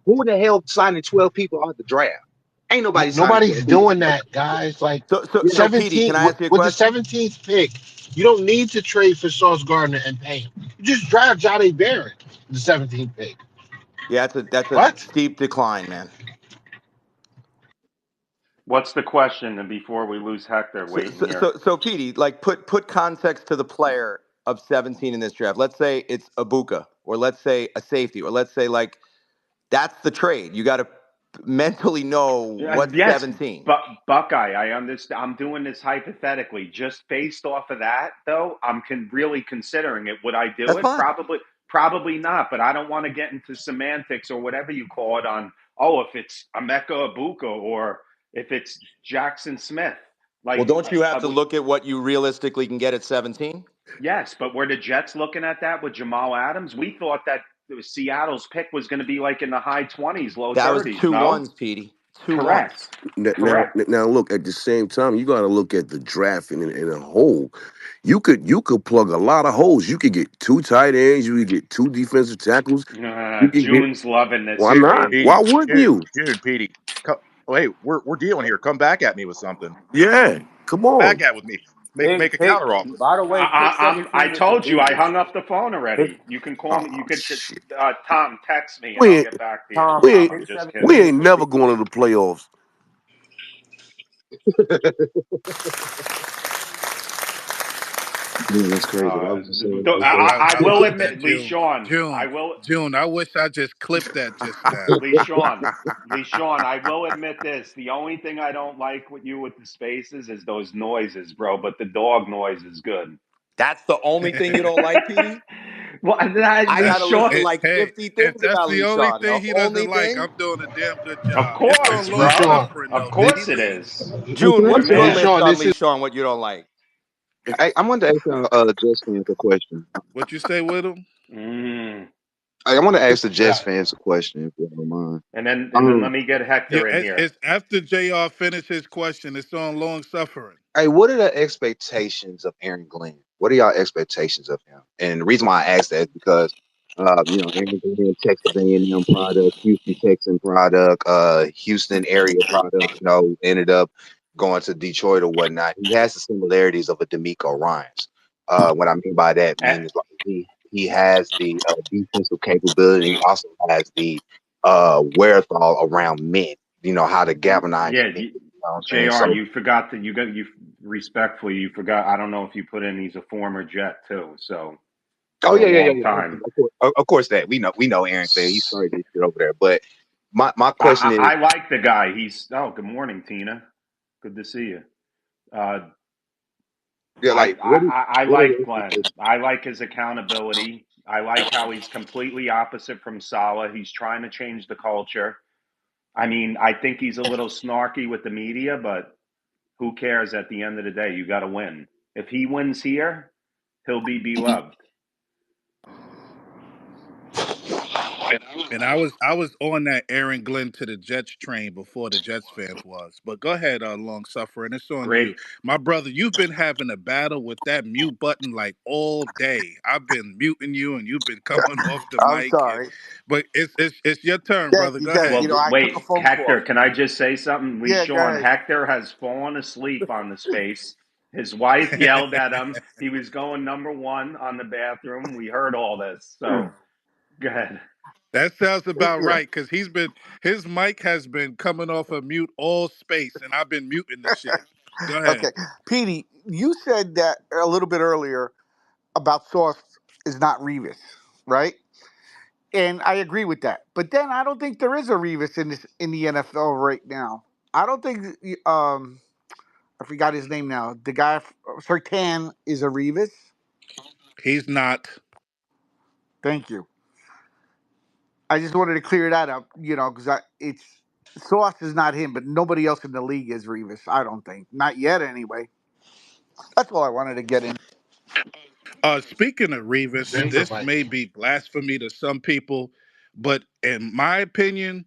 Who the hell signing 12 people out the draft? Ain't nobody signing 12 nobody's people. doing that, guys. Like So Yeah. Petey, 17 can I ask you a with the question? 17th pick, you don't need to trade for Sauce Gardner and pay him. You just draft Jade Barrett, the 17th pick. Yeah, that's a What? steep decline, man. What's the question? And before we lose Hector So, waiting so, here. so, so Petey, like put context to the player of 17 in this draft. Let's say it's Abuka, or let's say a safety, or let's say like that's the trade. You got to mentally know what's Yes, 17. but Buckeye, I understand. I'm doing this hypothetically. Just based off of that, though, really considering it. Would I do That's it? fine. Probably not. But I don't want to get into semantics or whatever you call it on. Oh, if it's Emeka Abuka or if it's Jackson Smith, Well, like, don't you have to look at what you realistically can get at 17? yes. But were the Jets looking at that with Jamal Adams? We thought that Seattle's pick was going to be like in the high 20s, low That was 30s. two No, ones, Petey. Two ones. correct, now, correct. now, look. At the same time, you got to look at the draft in a whole. You could plug a lot of holes. You could get two tight ends. You could get two defensive tackles. You could get. June's loving this Why not? trade. Why Petey, wouldn't June, you? June, Petey. Hey, we're dealing here. Come back at me with something. Yeah. Come Back on. at with me. Make a Pick. counter offer. By the way, pick I 17 is the told you I biggest. hung up the phone Pick already. You can call Oh me. You could shit. Tom text me and We I'll ain't. get back to you. Tom. We No, ain't. I'm Pick just We kidding. 17 is ain't the never biggest. going to the playoffs. Man, that's crazy. I was just saying like I How will about that, admit, Lee June? Sean. I June, will, June. I wish I just clipped that just now. Lee Sean. I will admit this. The only thing I don't like with you with the spaces is those noises, bro. But the dog noise is good. That's the only thing you don't like, Petey? Well, I Lee got to listen Sean. to like Hey, 50 if things that's about the Lee only Sean. The thing he only doesn't like, thing? I'm doing a damn good Of job. It's on course, Lee long bro. Sean, suffering Of though. When course he it leaves, is. hey, can June, I The what's say your Lee man. list Sean. on This Lee is Sean, what you don't like? I wanted to ask Jets fans a question. what you say with him? Mm. I want to ask the Jets yeah. fans a question if you don't mind. And then let me get Yeah, Hector in here. it's after Jr. finished his question. It's on long suffering. Hey, what are the expectations of Aaron Glenn? What are y'all expectations of him? And the reason why I ask that is because, Aaron Glenn, Texas A&M product, Houston Texan product, Houston area product. Ended up going to Detroit or whatnot. He has the similarities of a D'Amico Ryans. What I mean by that Eh, means like he has the defensive capability. He also has the wherewithal around men. You know how to galvanize yeah, men. You know what I'm saying? Jr. So. You forgot that you respectfully you forgot. I don't know if you put in he's a former Jet too. So Oh for a yeah. long time. Of course that we know Aaron Clay. He started this shit over there. But my question is, I like the guy. Good morning, Tina. Good to see you. Uh, yeah, like I what are like the Glenn. expectations? I like his accountability. I like how he's completely opposite from Salah. He's trying to change the culture. I mean, I think he's a little snarky with the media, but who cares at the end of the day? You got to win. If he wins here, he'll be beloved. And I was on that Aaron Glenn to the Jets train before the Jets fans was. But go ahead, long suffering. It's on Great. you, my brother. You've been having a battle with that mute button like all day. I've been muting you, and you've been coming off the I'm mic. sorry. But it's your turn, Thank brother. you, Go thank ahead. you. Well, I took a wait, phone call. Hector, can I just say something? Lee Yeah, go Sean, ahead. Hector has fallen asleep on the space. His wife yelled at him. He was going number one on the bathroom. We heard all this. So go ahead. That sounds about Yeah. right, because his mic has been coming off of mute all space, and I've been muting the shit. Go ahead. Okay. Petey, you said that a little bit earlier about Sauce is not Revis, right? And I agree with that. But then I don't think there is a Revis in the NFL right now. I don't think I forgot his name now. The guy Sertan is a Revis. He's not. Thank you. I just wanted to clear that up, because it's Sauce is not him, but nobody else in the league is Revis. I don't think, not yet anyway. That's all I wanted to get in. Speaking of Revis, Denver this might. may be blasphemy to some people, but in my opinion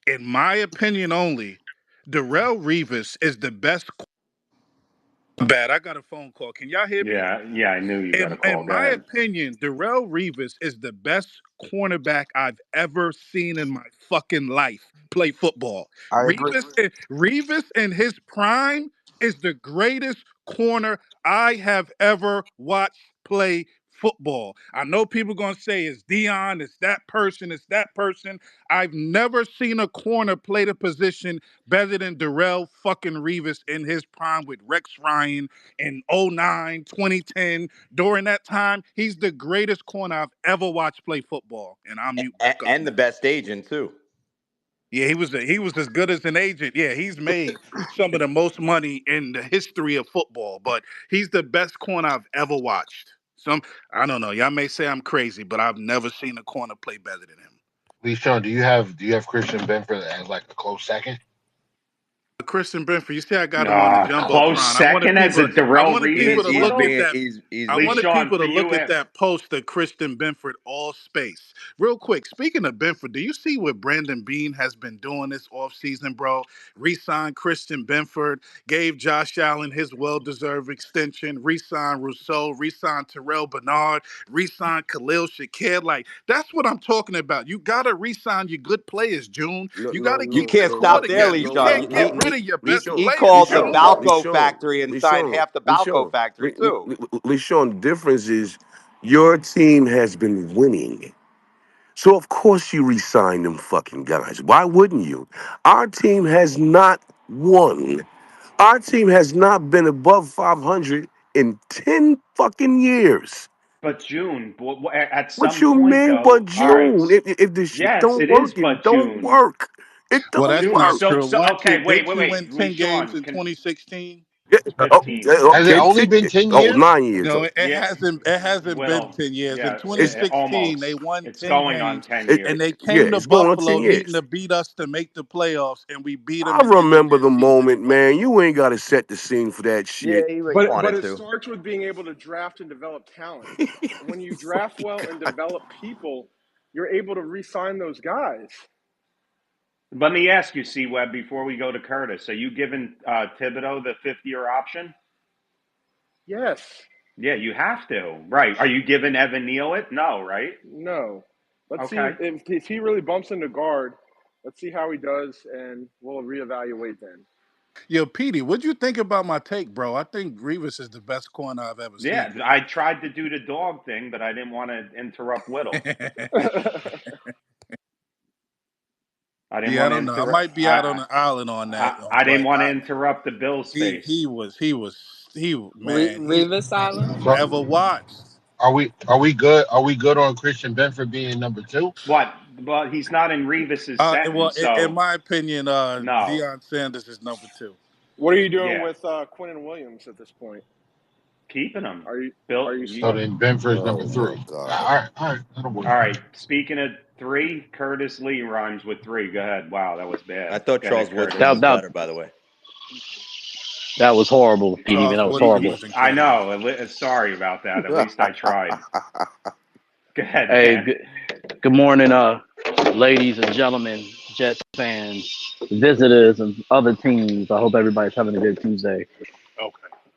only, Darrell Revis is the best. Bad. I got a phone call. Can y'all hear me? Yeah, I knew you got a call. In Go my ahead. opinion, Darrell Revis is the best cornerback I've ever seen in my fucking life play football. I agree. Revis in his prime is the greatest corner I have ever watched play football. I know people gonna say it's Dion, it's that person, it's that person. I've never seen a corner play the position better than Darrell fucking Revis in his prime with Rex Ryan in '09, 2010. During that time, he's the greatest corner I've ever watched play football. And I'll mute back up And the now. best agent too. Yeah, he was as good as an agent. Yeah, he's made some of the most money in the history of football, but he's the best corner I've ever watched. I don't know. Y'all may say I'm crazy, but I've never seen a corner play better than him. Lee Sean, do you have Christian Benford as like a close second? Christian Benford, you see, I got him on the Close jumbotron. second as a I Darrell wanted people Revis, to He's look bro. at being that. he's I Lee wanted Sean, people to for look you, at that post of Christian Benford all space. Real quick, speaking of Benford, do you see what Brandon Beane has been doing this offseason, bro? Re-signed Christian Benford, gave Josh Allen his well-deserved extension, re-signed Rousseau, re-signed Terrell Bernard, re-signed Khalil Shakir. Like, that's what I'm talking about. You got to re-sign your good players, June. No, You got no, to You keep no, can't this no, stop score no, there, no, together. Lee You no, Sean. can't no, get no. rid of your best Lishawn, He players, called the June. Lishawn, Balco Lishawn, factory inside Lishawn, half the Balco Lishawn. factory too. Lishawn, the difference is your team has been winning. So of course you resign them fucking guys. Why wouldn't you? Our team has not won. Our team has not been above 500 in 10 fucking years. But June, at What some you point mean, but though, all right. June? If this shit Yes, don't it is work, it but don't June. work. It Well, don't that's June. not work. true. Okay, Didn't you wait. win Lee 10 games Sean, in 2016? Yeah, 15. Has it okay, only been 10 oh, years? 9 years. No, Oh, Yeah, it hasn't been well, 10 years. In yeah, It's 2016, they almost. won It's 10 going on games, 10 it, and years. they yeah, came to it's going on Buffalo 10 needing years. to beat us to make the playoffs, and we beat them I and ended remember their the season in moment, man. Buffalo. You ain't got to set the scene for that Yeah, shit. he But wanted it to. starts with being able to draft and develop talent. And when you draft Fucking well and God. develop people, you're able to re-sign those guys. Let me ask you, C Web, before we go to Curtis, are you giving Thibodeau the 5th-year option? Yes. Yeah, you have to. Right. Are you giving Evan Neal it? No, right? No. Let's see Okay. if he really bumps into guard. Let's see how he does, and we'll reevaluate then. Yo, Petey, what'd you think about my take, bro? I think Grievous is the best corner I've ever Yeah, seen. I tried to do the dog thing, but I didn't want to interrupt Whittle. I didn't Yeah, I want to don't know. I interrupt. might be out on the island on that, I didn't but want to interrupt the Bill space. man, Revis Island. So never watched. are we good on Christian Benford being number two? What? Well, he's not in Revis's Well, sentence, in so my opinion, no. Deion Sanders is number 2. What are you doing Yeah, with Quinn Williams at this point? keeping him. Are you Bill, are you you, So then Benford's number Oh my three. God. All right, that'll work. all right. Speaking of 3, Curtis Lee rhymes with 3. Go ahead. Wow, that was I bad. thought Go ahead, Charles Woodson Curtis. was That better, by the way. that was horrible, Petey. Man, Charles that was Woodson horrible. was I incredible. know. Sorry about that. At least I tried. Go ahead, Hey, man. good morning, ladies and gentlemen, Jets fans, visitors, and other teams. I hope everybody's having a good Tuesday. Okay.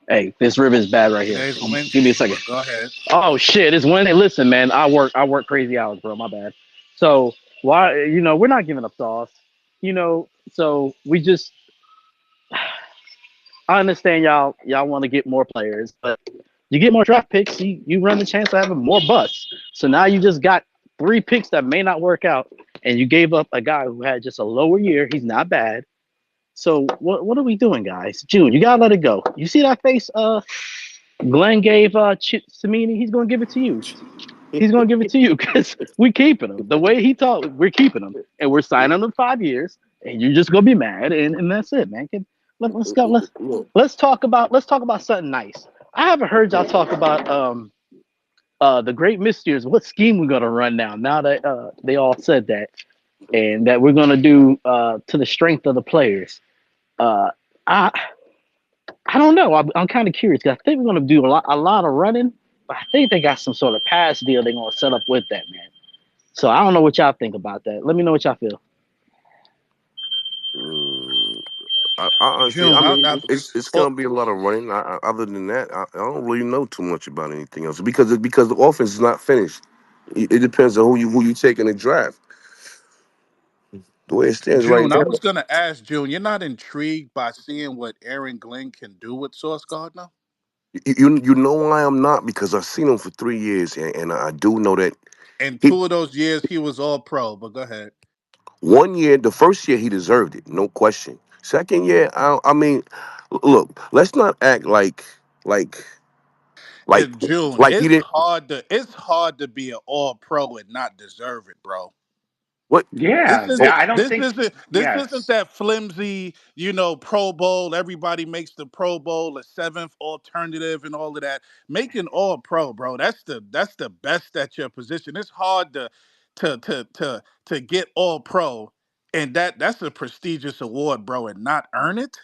Hey, this river is bad right here. Today's Give me a Wednesday, second. but go ahead. Oh shit, it's Wednesday. Listen, man, I work crazy hours, bro. My bad. So why, we're not giving up sauce. So we just. I understand y'all want to get more players, but you get more draft picks, you run the chance of having more busts. So now you just got 3 picks that may not work out, and you gave up a guy who had just a lower year. He's not bad. So what are we doing, guys? June, you gotta let it go. You see that face? Glenn gave Samini. He's gonna give it to you. He's gonna give it to you because we keeping him. The way he talked, we're keeping him, and we're signing him 5 years. And you're just gonna be mad, and that's it, man. Let's go. Look, Let's talk about something nice. I haven't heard y'all talk about the great mysteries. What scheme we're gonna run now? Now that they all said that, and that we're gonna do to the strength of the players. Uh, I I don't know. I'm kind of curious because I think we're gonna do a lot of running, but I think they got some sort of pass deal they're gonna set up with that, man. So I don't know what y'all think about that. Let me know what y'all feel. Mm, I honestly, June, I mean, it's oh, gonna be a lot of running. Other than that, I don't really know too much about anything else because the offense is not finished. It depends on who you take in the draft. The way it stands right June, I now, was gonna ask June, you're not intrigued by seeing what Aaron Glenn can do with Sauce Gardner? you know why I'm not, because I've seen him for 3 years, and I do know that And he 2 of those years he was all pro, but go ahead. one year, the first year he deserved it, no question. Second year, I mean, look, let's not act like like And June, like he didn't. it's hard to be an all pro and not deserve it, bro. What? This Yeah, Oh, isn't I don't this think. isn't this isn't Yes, that flimsy, Pro Bowl. Everybody makes the Pro Bowl a seventh alternative and all of that. Make an all pro, bro. That's the best at your position. It's hard to get all pro, and that's a prestigious award, bro, and not earn it.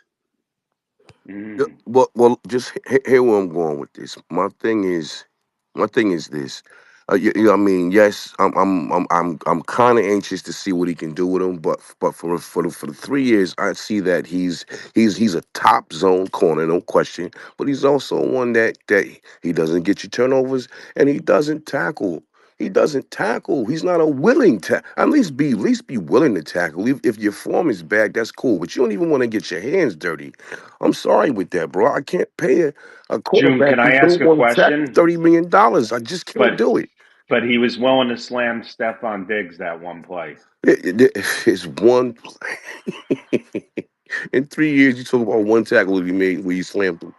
yeah, mm, well, just hear where I'm going with this. My thing is this. I mean, yes, I'm kind of anxious to see what he can do with him, but for the 3 years, I see that he's a top zone corner, no question. But he's also one that he doesn't get you turnovers, and he doesn't tackle. He doesn't tackle. He's not a willing at least be willing to tackle. If your form is bad, that's cool. But you don't even want to get your hands dirty. I'm sorry with that, bro. I can't pay a June, quarterback can I who ask don't a want to tackle question? $30 million. I just can't But do it. he was willing to slam Stephon Diggs that one play. It's one play. In 3 years, you talk about one tackle that he made where you slammed him.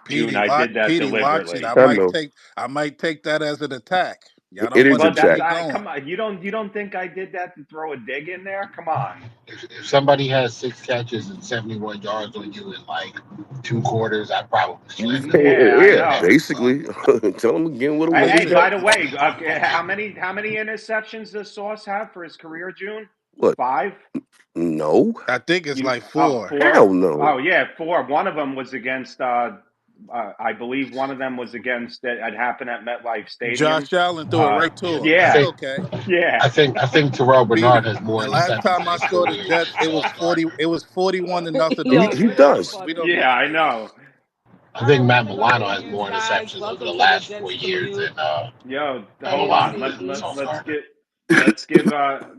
June, I did that Petey, watch it. deliberately. I know. I might take that as an attack. Y'all It don't is want a Well, him to that's jack. keep I going. come on. You don't think I did that to throw a dig in there? Come on. If somebody has 6 catches and 71 yards on you in like 2 quarters, I probably slam them all Yeah, day. I Yeah, know. So basically. Tell him again what it was. Hey, Listen, by the way, how many interceptions does Sauce have for his career, June? What? 5? No. I think it's You like oh 4. 4? Hell no. Oh yeah, 4. One of them was against. I believe one of them was against. It happened at MetLife Stadium. Josh Allen threw it right to him. I That's Yeah, think okay. yeah. I think Terrell Bernard Petey, has more the last interceptions time in I his saw the career Jets, than it was Sauce Gardner. 40. It was 41 to nothing. He The Yo, he real Patriots. does. We quick. don't Yeah, need to I hear this. know. I All think right, Matt hello Milano has more guys. interceptions over the Welcome to the last four Jets years Commute than Yo, hold on. AFC Let East. let Sauce let's Gardner. get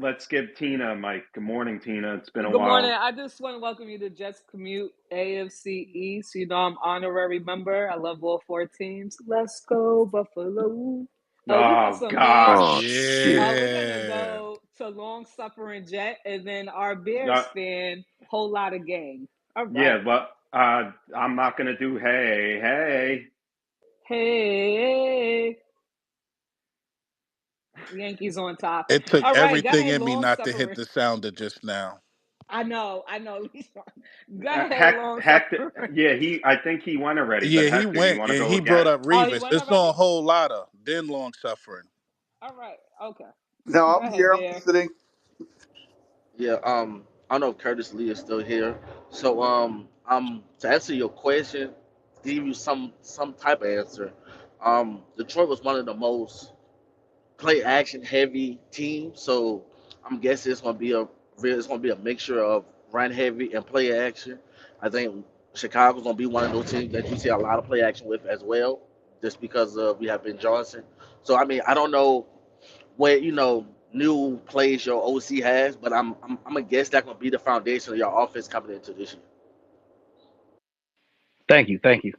let's give Tina a mic. Good morning, Tina. It's been a Good morning. while. I just want to welcome you to Jets Commute AFC East. I'm honorary member. I love all 4 teams. Let's go Buffalo. We got Oh some gosh. Oh games. shit. We're gonna Yeah. go to long suffering Jet, and then our Uh, Bears fan whole lot of gang. All yeah, right. but I'm not gonna do hey. Hey, Yankees on top. It took All right, go everything ahead, in me long not to hit suffering. the sounder just now. I know. Go ahead, Heck, long Hector. suffering. Yeah, I think he went already. But Yeah, he Hector, you went want to and go he brought again? up Oh, he Revis. went It's on a already? whole lot of then long suffering. All right. Okay. No, Go I'm ahead, here. I'm Bear. listening. Yeah, I don't know if Curtis Lee is still here. So, to answer your question, give you some type of answer. Detroit was one of the most play action heavy teams, so I'm guessing it's gonna be a mixture of run heavy and play action. I think Chicago's gonna be one of those teams that you see a lot of play action with as well, just because we have Ben Johnson. So I mean, I don't know what new plays your OC has, but I'm gonna guess that gonna be the foundation of your offense coming into this year. Thank you, thank you.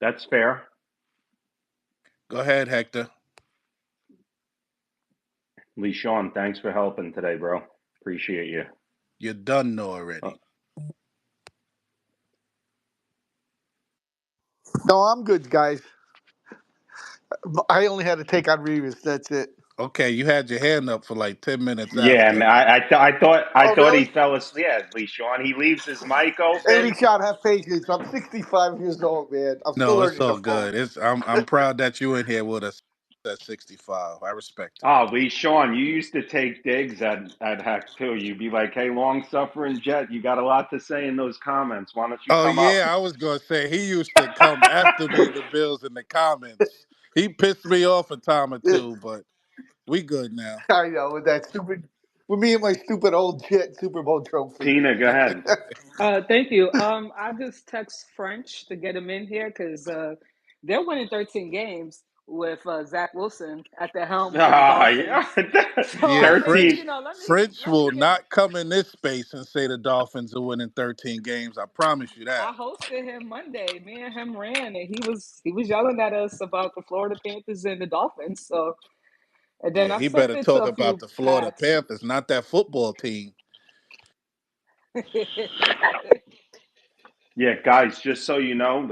That's fair. Go ahead, Hector. Lee Sean, thanks for helping today, bro. Appreciate you. You're done know Uh, already. No, I'm good, guys. I only had to take on Revis. That's it. Okay, you had your hand up for like 10 minutes yeah, after. man. I Oh, thought he really? fell asleep. Yeah, Lee Sean. He leaves his mic Any open. shot, have patience. I'm 65 years old, man. I'm still No, it's learning the all phone. good. I'm proud that you in here with us. at 65. I respect it. Oh, Lee Sean, you used to take digs at Heck too. You'd be like, "Hey, long suffering Jet, you got a lot to say in those comments. Why don't you Oh come up?" yeah, I was gonna say he used to come after me in the Bills in the comments. He pissed me off a time or two, but we good now. I know with that stupid, with me and my stupid old Jet Super Bowl trophy. Tina, go ahead. Thank you. I just text French to get him in here because they're winning 13 games with Zach Wilson at the helm for the Ah, yeah, Dolphins. So Yeah, I figured, 13. French let me will get. not come in this space and say the Dolphins are winning 13 games. I promise you that. I hosted him Monday. Me and him ran, and he was yelling at us about the Florida Panthers and the Dolphins. So, and then Yeah, I he sent better it to talk a about few the Florida Pats. Panthers, not that football team. Yeah, guys, just so you know,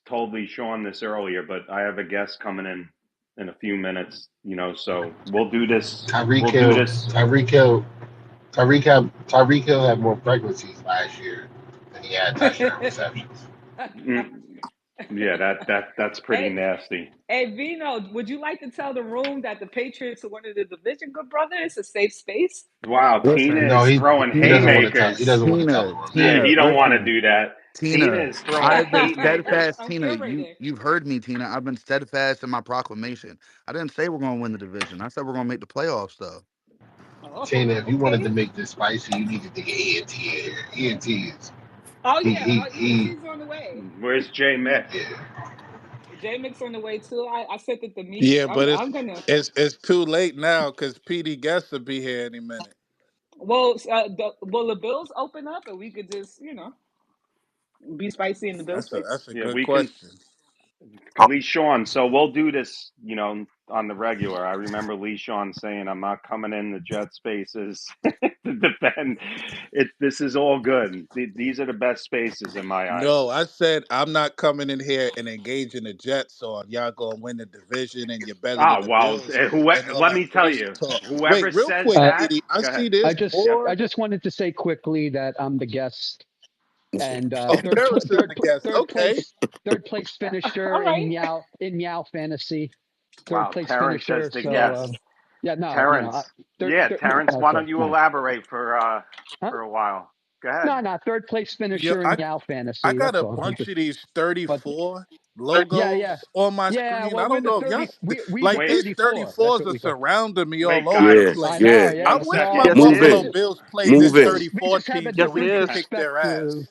told Lee Sean this earlier, but I have a guest coming in a few minutes. So we'll do this. Tyreek We'll do Hill, this. Tyreek Hill had more pregnancies last year than he had touchdown receptions. Mm, yeah, that's pretty Hey, nasty. hey, Vino, would you like to tell the room that the Patriots are one of the division good brothers? It's a safe space. Wow, Tina Listen, No, is he throwing he doesn't want to tell. He haymakers. doesn't want to tell the Tina, room Yeah, that. Tina, he don't want to listen, do that. Tina Tina. is throwing I've been haymakers. steadfast, I'm Tina. curating. You've heard me, Tina. I've been steadfast in my proclamation. I didn't say we're gonna win the division. I said we're gonna make the playoffs, though. Oh, Tina, if you wanted to okay. make this spicy, you needed to get ENT in here. ENT is Oh he yeah, he he. ENT's on the way. Where's J Mick? Yeah, J Mix on the way too. I sent it to Meek. Yeah, I'm but I'm gonna. it's too late now because PD Guest will be here any minute. Well, will the Bills open up and we could just be spicy in the Bill space? That's a Yeah, good we can. question. Lee Sean, so we'll do this, on the regular. I remember Lee Sean saying, "I'm not coming in the jet spaces to defend." This is all good. These are the best spaces in my No, eyes. I said I'm not coming in here and engaging the Jets on y'all gonna win the division and you're better than Ah, the well, Bills and all let that me tell crazy you, talk. Wait, whoever real says quick, Uh, that, PD. I go see ahead. I there's just Yep. I four. just wanted to say quickly that I'm the guest and Oh, Paris is the guest. Okay. third place finisher All right. in Meow Fantasy, third Wow, place Terrence as finisher. the So guest. yeah, no, Terrence, yeah, Terrence, why okay, don't you all right. elaborate for Huh? for a while? Go ahead. No, no, third place Yeah, finisher in Meow I Fantasy. got That's a all. bunch of these But 34 yeah, yeah, logos on my yeah. screen. Well, I we're don't the know if y'all 30. We the like Wait, these 34. That's 34s what are we call. surrounding me all wait, over the guys, Yeah, I place. know. yeah. I Yeah. one wish Well, my second. yes, it Move Buffalo it. is. Bills played Move this it. we 34 just have a team so Yes, it we different could is. kick their perspective. ass.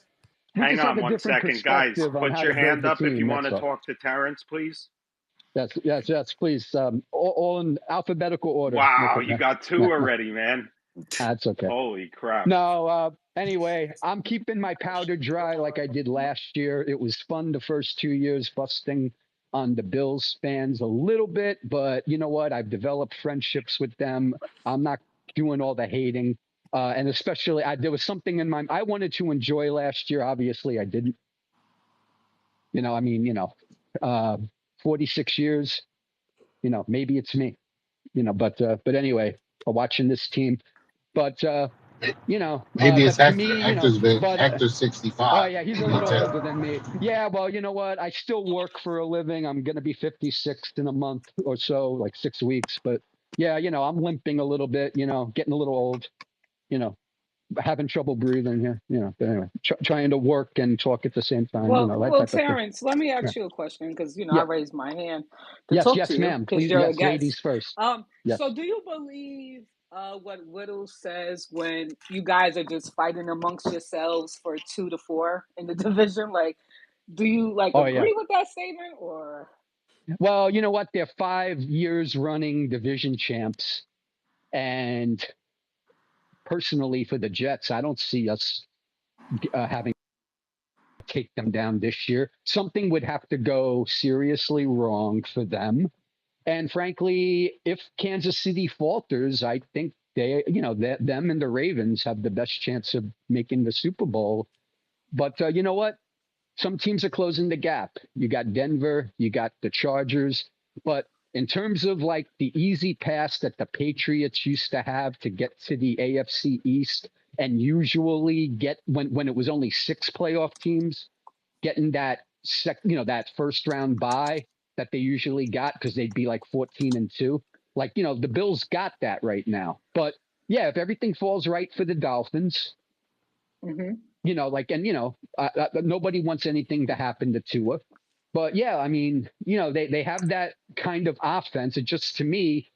We Hang just have on a one different second. Guys, perspective on put how your to build hand the up if you team. want That's to all. talk to Terrence, please. Yes. Please, all in alphabetical order. Wow, you got two No, already, man. that's okay. Holy crap. No, anyway, I'm keeping my powder dry like I did last year. It was fun the first 2 years busting on the Bills fans a little bit, but you know what? I've developed friendships with them. I'm not doing all the hating. And especially, there was something in I wanted to enjoy last year. Obviously, I didn't. I mean, 46 years, maybe it's me, but anyway, watching this team. But Maybe it's to Hector. me, Hector's oh 65. yeah, he's a You need little to. older than me. Yeah, well, you know what? I still work for a living. I'm gonna be 56 in a month or so, like 6 weeks. But yeah, I'm limping a little bit. Getting a little old. You know, having trouble breathing here. But anyway, trying to work and talk at the same time. That Well, type of thing. Terrence, let me Yeah. ask you a question because I Yeah. raised my hand to Yes. talk to Yes, you ma'am. because Please. you're a Yes, guest. ladies first. So Yes. do you believe what Whittle says when you guys are just fighting amongst yourselves for 2 to 4 in the division? Like, do you Oh yeah. agree with that statement or? Well, you know what? They're 5 years running division champs, and personally, for the Jets, I don't see us having to take them down this year. Something would have to go seriously wrong for them. And frankly, if Kansas City falters, I think them and the Ravens have the best chance of making the Super Bowl. But you know what? Some teams are closing the gap. You got Denver, you got the Chargers, but in terms of like the easy pass that the Patriots used to have to get to the AFC East and usually get when it was only 6 playoff teams getting that that first round bye. that they usually got because they'd be like 14-2. Like, the Bills got that right now. But yeah, if everything falls right for the Dolphins, Mm-hmm. nobody wants anything to happen to Tua. But yeah, I mean, they have that kind of offense. It just, to me,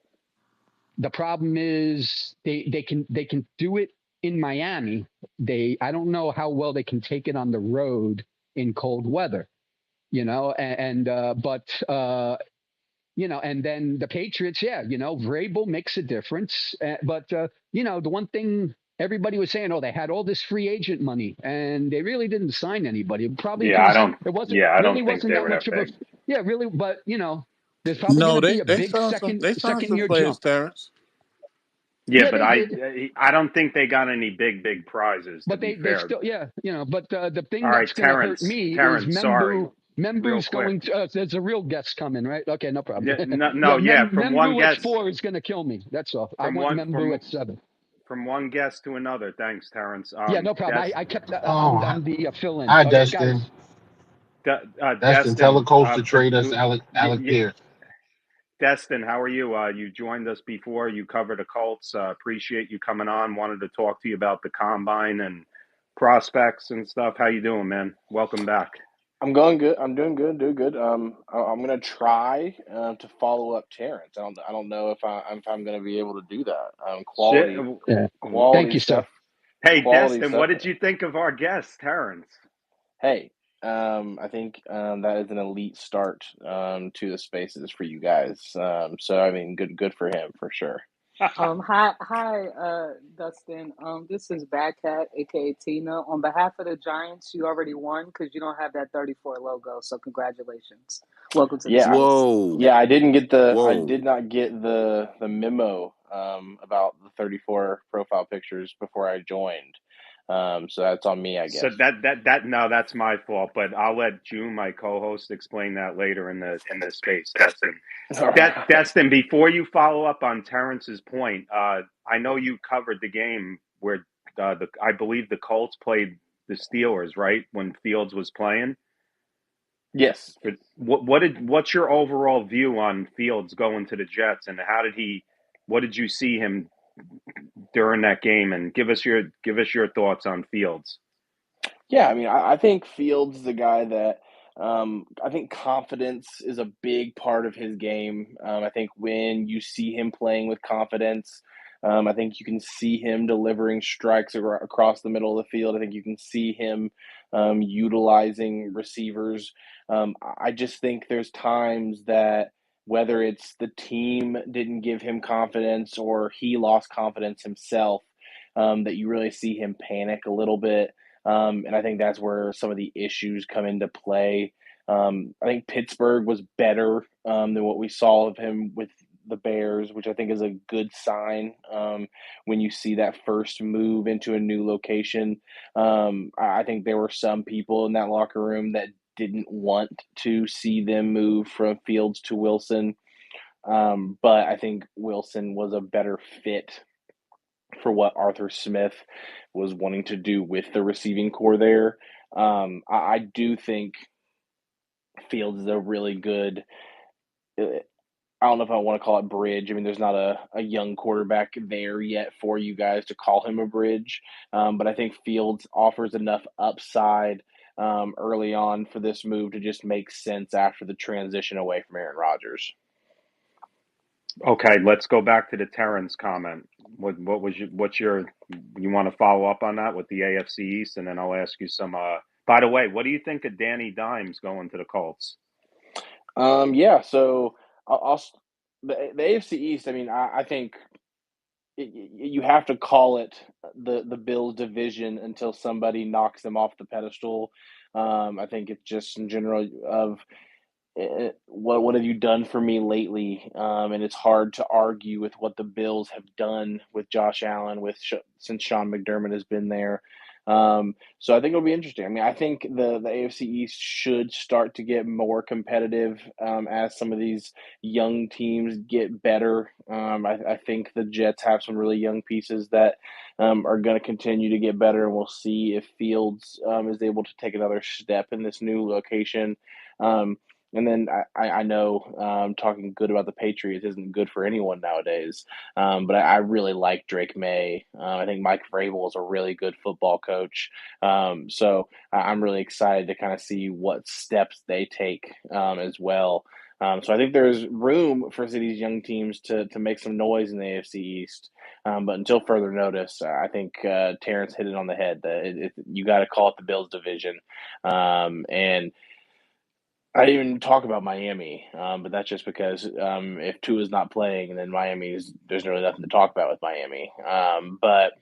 the problem is they can do it in Miami. I don't know how well they can take it on the road in cold weather, and then the Patriots, yeah, Vrabel makes a difference. But the one thing everybody was saying, oh, they had all this free agent money and they really didn't sign anybody. Probably Yeah, I because don't. it wasn't Yeah, I really don't think wasn't they that were much that of a, big. yeah, really. But there's probably going No, to be a they big signed second some year players, jump. Terrence. Yeah, Yeah, but they did. I don't think they got any big prizes. To But be they fair. still, yeah, But the All thing right, that's going to hurt Terrence. me is Terrence, sorry, real Membu's quick. going to. There's a real guest coming, right? Okay, no problem. Yeah, no, Yeah, no, yeah. From one Membu at guest, 4 is going to kill me. That's all. I from want one Membu at 7. from one guest to another. Thanks, Terrence. Yeah, no problem. Des, I kept. Oh, I'm the fill-in. hi, Okay, guys. Destin. Destin, tell the Destin, coach to trade us Alec y- Pierce. Destin, how are you? You joined us before. You covered the Colts. Appreciate you coming on. Wanted to talk to you about the combine and prospects and stuff. How you doing, man? Welcome back. I'm going good. I'm doing good. Doing good. I'm gonna try to follow up Terrence. I don't know if I'm gonna be able to do that. Shit. Yeah. Thank Quality you, sir. stuff. Hey, Quality Destin, stuff. what did you think of our guest, Terrence? Hey, I think that is an elite start to the spaces for you guys. So I mean, good for him for sure. Hi, Dustin. This is Bad Cat, aka Tina. On behalf of the Giants, you already won because you don't have that 34 logo. So congratulations. Welcome to the Yeah, space. Whoa, yeah. I whoa. did not get the memo about the 34 profile pictures before I joined. So that's on me, I So guess. no, that's my fault. But I'll let June, my co-host, explain that later in the space. Destin, All right. Destin, before you follow up on Terrence's point, I know you covered the game where I believe the Colts played the Steelers, right, when Fields was playing. Yes. But what's your overall view on Fields going to the Jets, and what did you see him during that game? And give us your thoughts on Fields. Yeah, I mean, I think Fields is a guy that I think confidence is a big part of his game. I think when you see him playing with confidence, I think you can see him delivering strikes across the middle of the field. I think you can see him utilizing receivers. I just think there's times that whether it's the team didn't give him confidence or he lost confidence himself, that you really see him panic a little bit. And I think that's where some of the issues come into play. I think Pittsburgh was better than what we saw of him with the Bears, which I think is a good sign when you see that first move into a new location. I think there were some people in that locker room that didn't want to see them move from Fields to Wilson. But I think Wilson was a better fit for what Arthur Smith was wanting to do with the receiving core there. I do think Fields is a really good. I don't know if I want to call it bridge. I mean, there's not a young quarterback there yet for you guys to call him a bridge. But I think Fields offers enough upside early on for this move to just make sense after the transition away from Aaron Rodgers. Okay, let's go back to the Terrence comment. What's your you want to follow up on that with the AFC East, and then I'll ask you some. By the way, what do you think of Danny Dimes going to the Colts? Yeah, so the AFC East. I mean, I think you have to call it the Bills division until somebody knocks them off the pedestal. I think it's just in general of what have you done for me lately? And it's hard to argue with what the Bills have done with Josh Allen since Sean McDermott has been there. So I think it'll be interesting. I mean, I think the AFC East should start to get more competitive as some of these young teams get better. I think the Jets have some really young pieces that are going to continue to get better, and we'll see if Fields is able to take another step in this new location. And then I know talking good about the Patriots isn't good for anyone nowadays, but I really like Drake May. I think Mike Vrabel is a really good football coach. So I'm really excited to kind of see what steps they take as well. So I think there's room for these young teams to make some noise in the AFC East. But until further notice, I think Terrence hit it on the head. You got to call it the Bills division. And I didn't even talk about Miami, but that's just because if Tua is not playing, then there's really nothing to talk about with Miami. But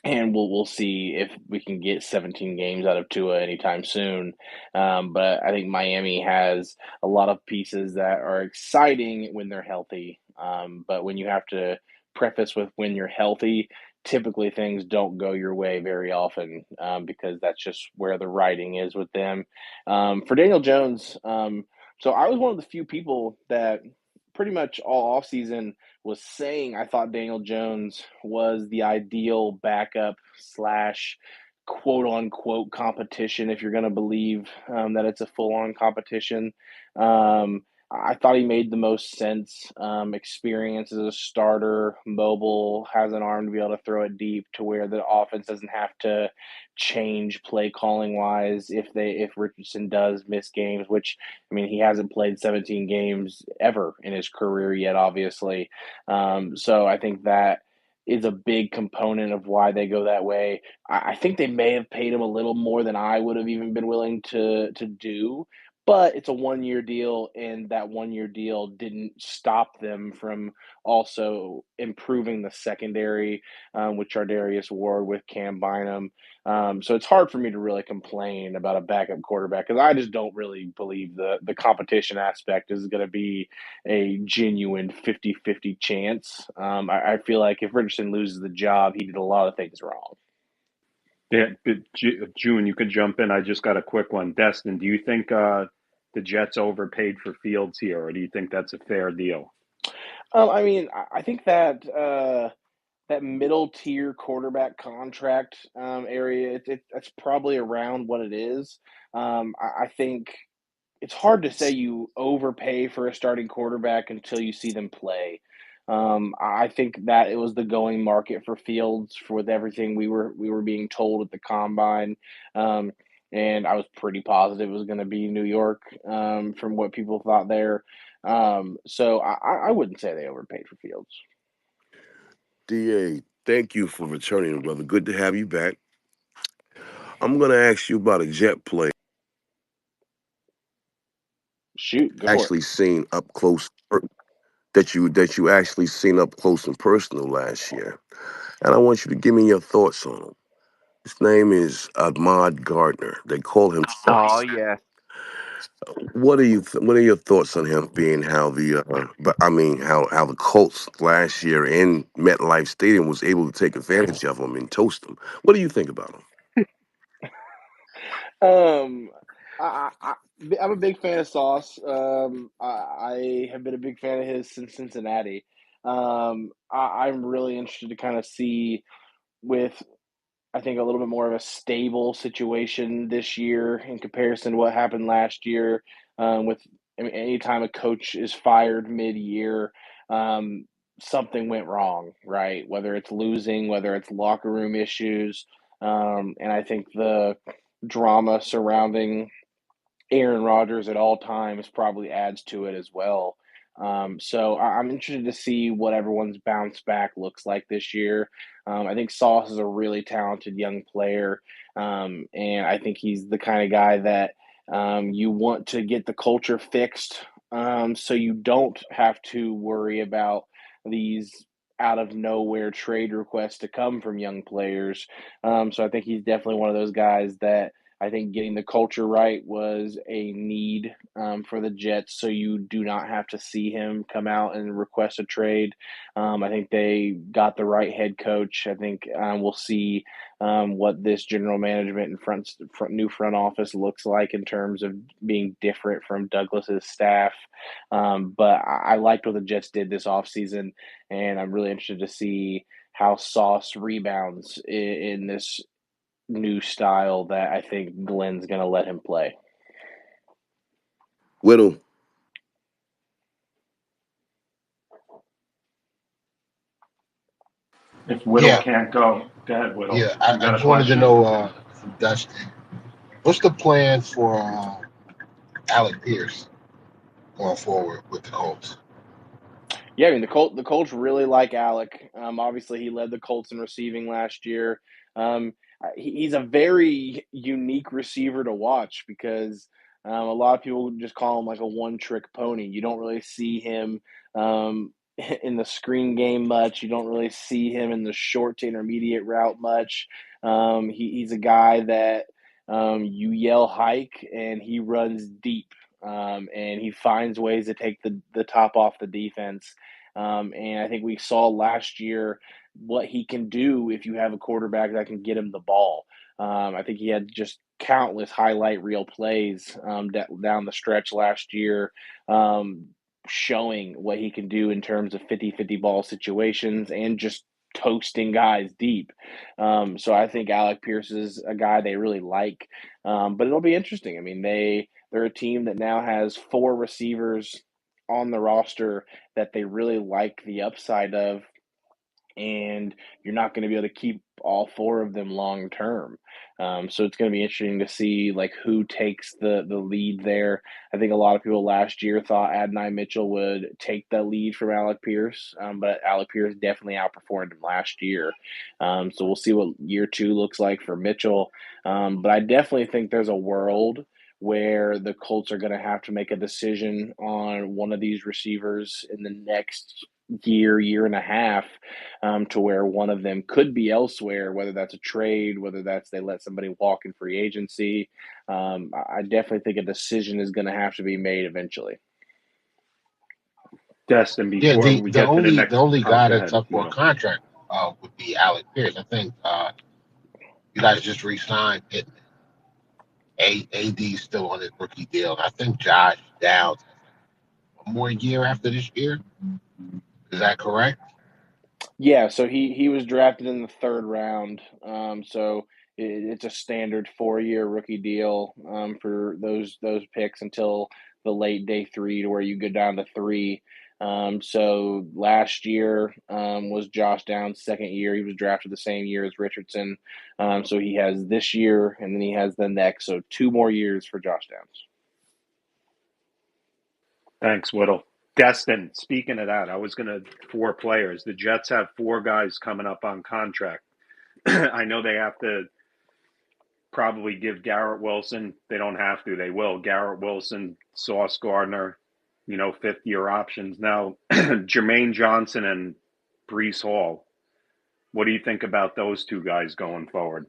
and we'll see if we can get 17 games out of Tua anytime soon. But I think Miami has a lot of pieces that are exciting when they're healthy. But when you have to preface with when you're healthy, typically things don't go your way very often because that's just where the writing is with them. For Daniel Jones, so I was one of the few people that pretty much all offseason was saying I thought Daniel Jones was the ideal backup slash quote unquote competition, if you're going to believe that it's a full on competition. I thought he made the most sense. Experience as a starter, mobile, has an arm to be able to throw it deep to where the offense doesn't have to change play calling wise if Richardson does miss games, which I mean he hasn't played 17 games ever in his career yet, obviously. So I think that is a big component of why they go that way. I think they may have paid him a little more than I would have even been willing to do, but it's a 1 year deal, and that 1 year deal didn't stop them from also improving the secondary with Chardarius Ward, with Cam Bynum. So it's hard for me to really complain about a backup quarterback because I just don't really believe the competition aspect is going to be a genuine 50-50 chance. I feel like if Richardson loses the job, he did a lot of things wrong. Yeah, but June, you could jump in. I just got a quick one. Destin, do you think the Jets overpaid for Fields here, or do you think that's a fair deal? I mean, I think that that middle tier quarterback contract area, that's probably around what it is. I think it's hard to say you overpay for a starting quarterback until you see them play. I think that it was the going market for Fields for with everything we were being told at the combine, um, and I was pretty positive it was going to be New York from what people thought there. So I wouldn't say they overpaid for Fields. DA, thank you for returning, brother. Good to have you back. I'm going to ask you about a Jet play Shoot, go for it. actually seen up close that you actually seen up close and personal last year, and I want you to give me your thoughts on him. His name is Ahmad Gardner. They call him Oh Sauce. yeah. What are your thoughts on him being how the but I mean how the Colts last year in MetLife Stadium was able to take advantage of him and toast him? What do you think about him? Um, I'm a big fan of Sauce. I have been a big fan of his since Cincinnati. I'm really interested to kind of see with I think a little bit more of a stable situation this year in comparison to what happened last year. With I mean, anytime a coach is fired mid-year, um, something went wrong, right? Whether it's losing, whether it's locker room issues, and I think the drama surrounding Aaron Rodgers at all times probably adds to it as well. So I'm interested to see what everyone's bounce back looks like this year. I think Sauce is a really talented young player, and I think he's the kind of guy that you want to get the culture fixed, so you don't have to worry about these out of nowhere trade requests to come from young players. So I think he's definitely one of those guys that I think getting the culture right was a need for the Jets, so you do not have to see him come out and request a trade. I think they got the right head coach. I think we'll see what this general management and new front office looks like in terms of being different from Douglas's staff. But I liked what the Jets did this offseason, and I'm really interested to see how Sauce rebounds in this new style that I think Glenn's going to let him play. Whittle. If Whittle Yeah, can't go ahead, Whittle. yeah. You I got a just wanted to question? know from Dustin, what's the plan for Alec Pierce going forward with the Colts? Yeah, I mean the Colts really like Alec. Obviously, he led the Colts in receiving last year. He's a very unique receiver to watch because a lot of people just call him like a one-trick pony. You don't really see him in the screen game much. You don't really see him in the short to intermediate route much. He's a guy that you yell hike and he runs deep. And he finds ways to take the top off the defense. And I think we saw last year what he can do if you have a quarterback that can get him the ball. I think he had just countless highlight reel plays down the stretch last year, showing what he can do in terms of 50-50 ball situations and just toasting guys deep. So I think Alec Pierce is a guy they really like. But it'll be interesting. I mean, they're a team that now has 4 receivers on the roster that they really like the upside of, and you're not going to be able to keep all 4 of them long term. So it's going to be interesting to see like who takes the lead there. I think a lot of people last year thought Adonai Mitchell would take the lead from Alec Pierce, but Alec Pierce definitely outperformed him last year. So we'll see what year 2 looks like for Mitchell. But I definitely think there's a world where the Colts are going to have to make a decision on one of these receivers in the next year and a half, to where one of them could be elsewhere, whether that's a trade, whether that's they let somebody walk in free agency. I definitely think a decision is going to have to be made eventually. Destin, Yeah, before we get to the the next, only oh, guy go that's ahead, up for a Whittle. contract would be Alec Pierce. I think you guys just re-signed it. AD's still on his rookie deal. I think Josh Downs one more year after this year. Is that correct? Yeah, so he was drafted in the 3rd round. So it's a standard 4-year rookie deal for those picks until the late day 3, to where you go down to 3. So last year was Josh Downs' 2nd year. He was drafted the same year as Richardson. So he has this year, and then he has the next. So 2 more years for Josh Downs. Thanks, Whittle. Destin, speaking of that, I was going to 4 players. The Jets have 4 guys coming up on contract. I know they have to probably give Garrett Wilson. They don't have to. They will. Garrett Wilson, Sauce Gardner, 5th-year options. Now, Jermaine Johnson and Brees Hall. What do you think about those 2 guys going forward?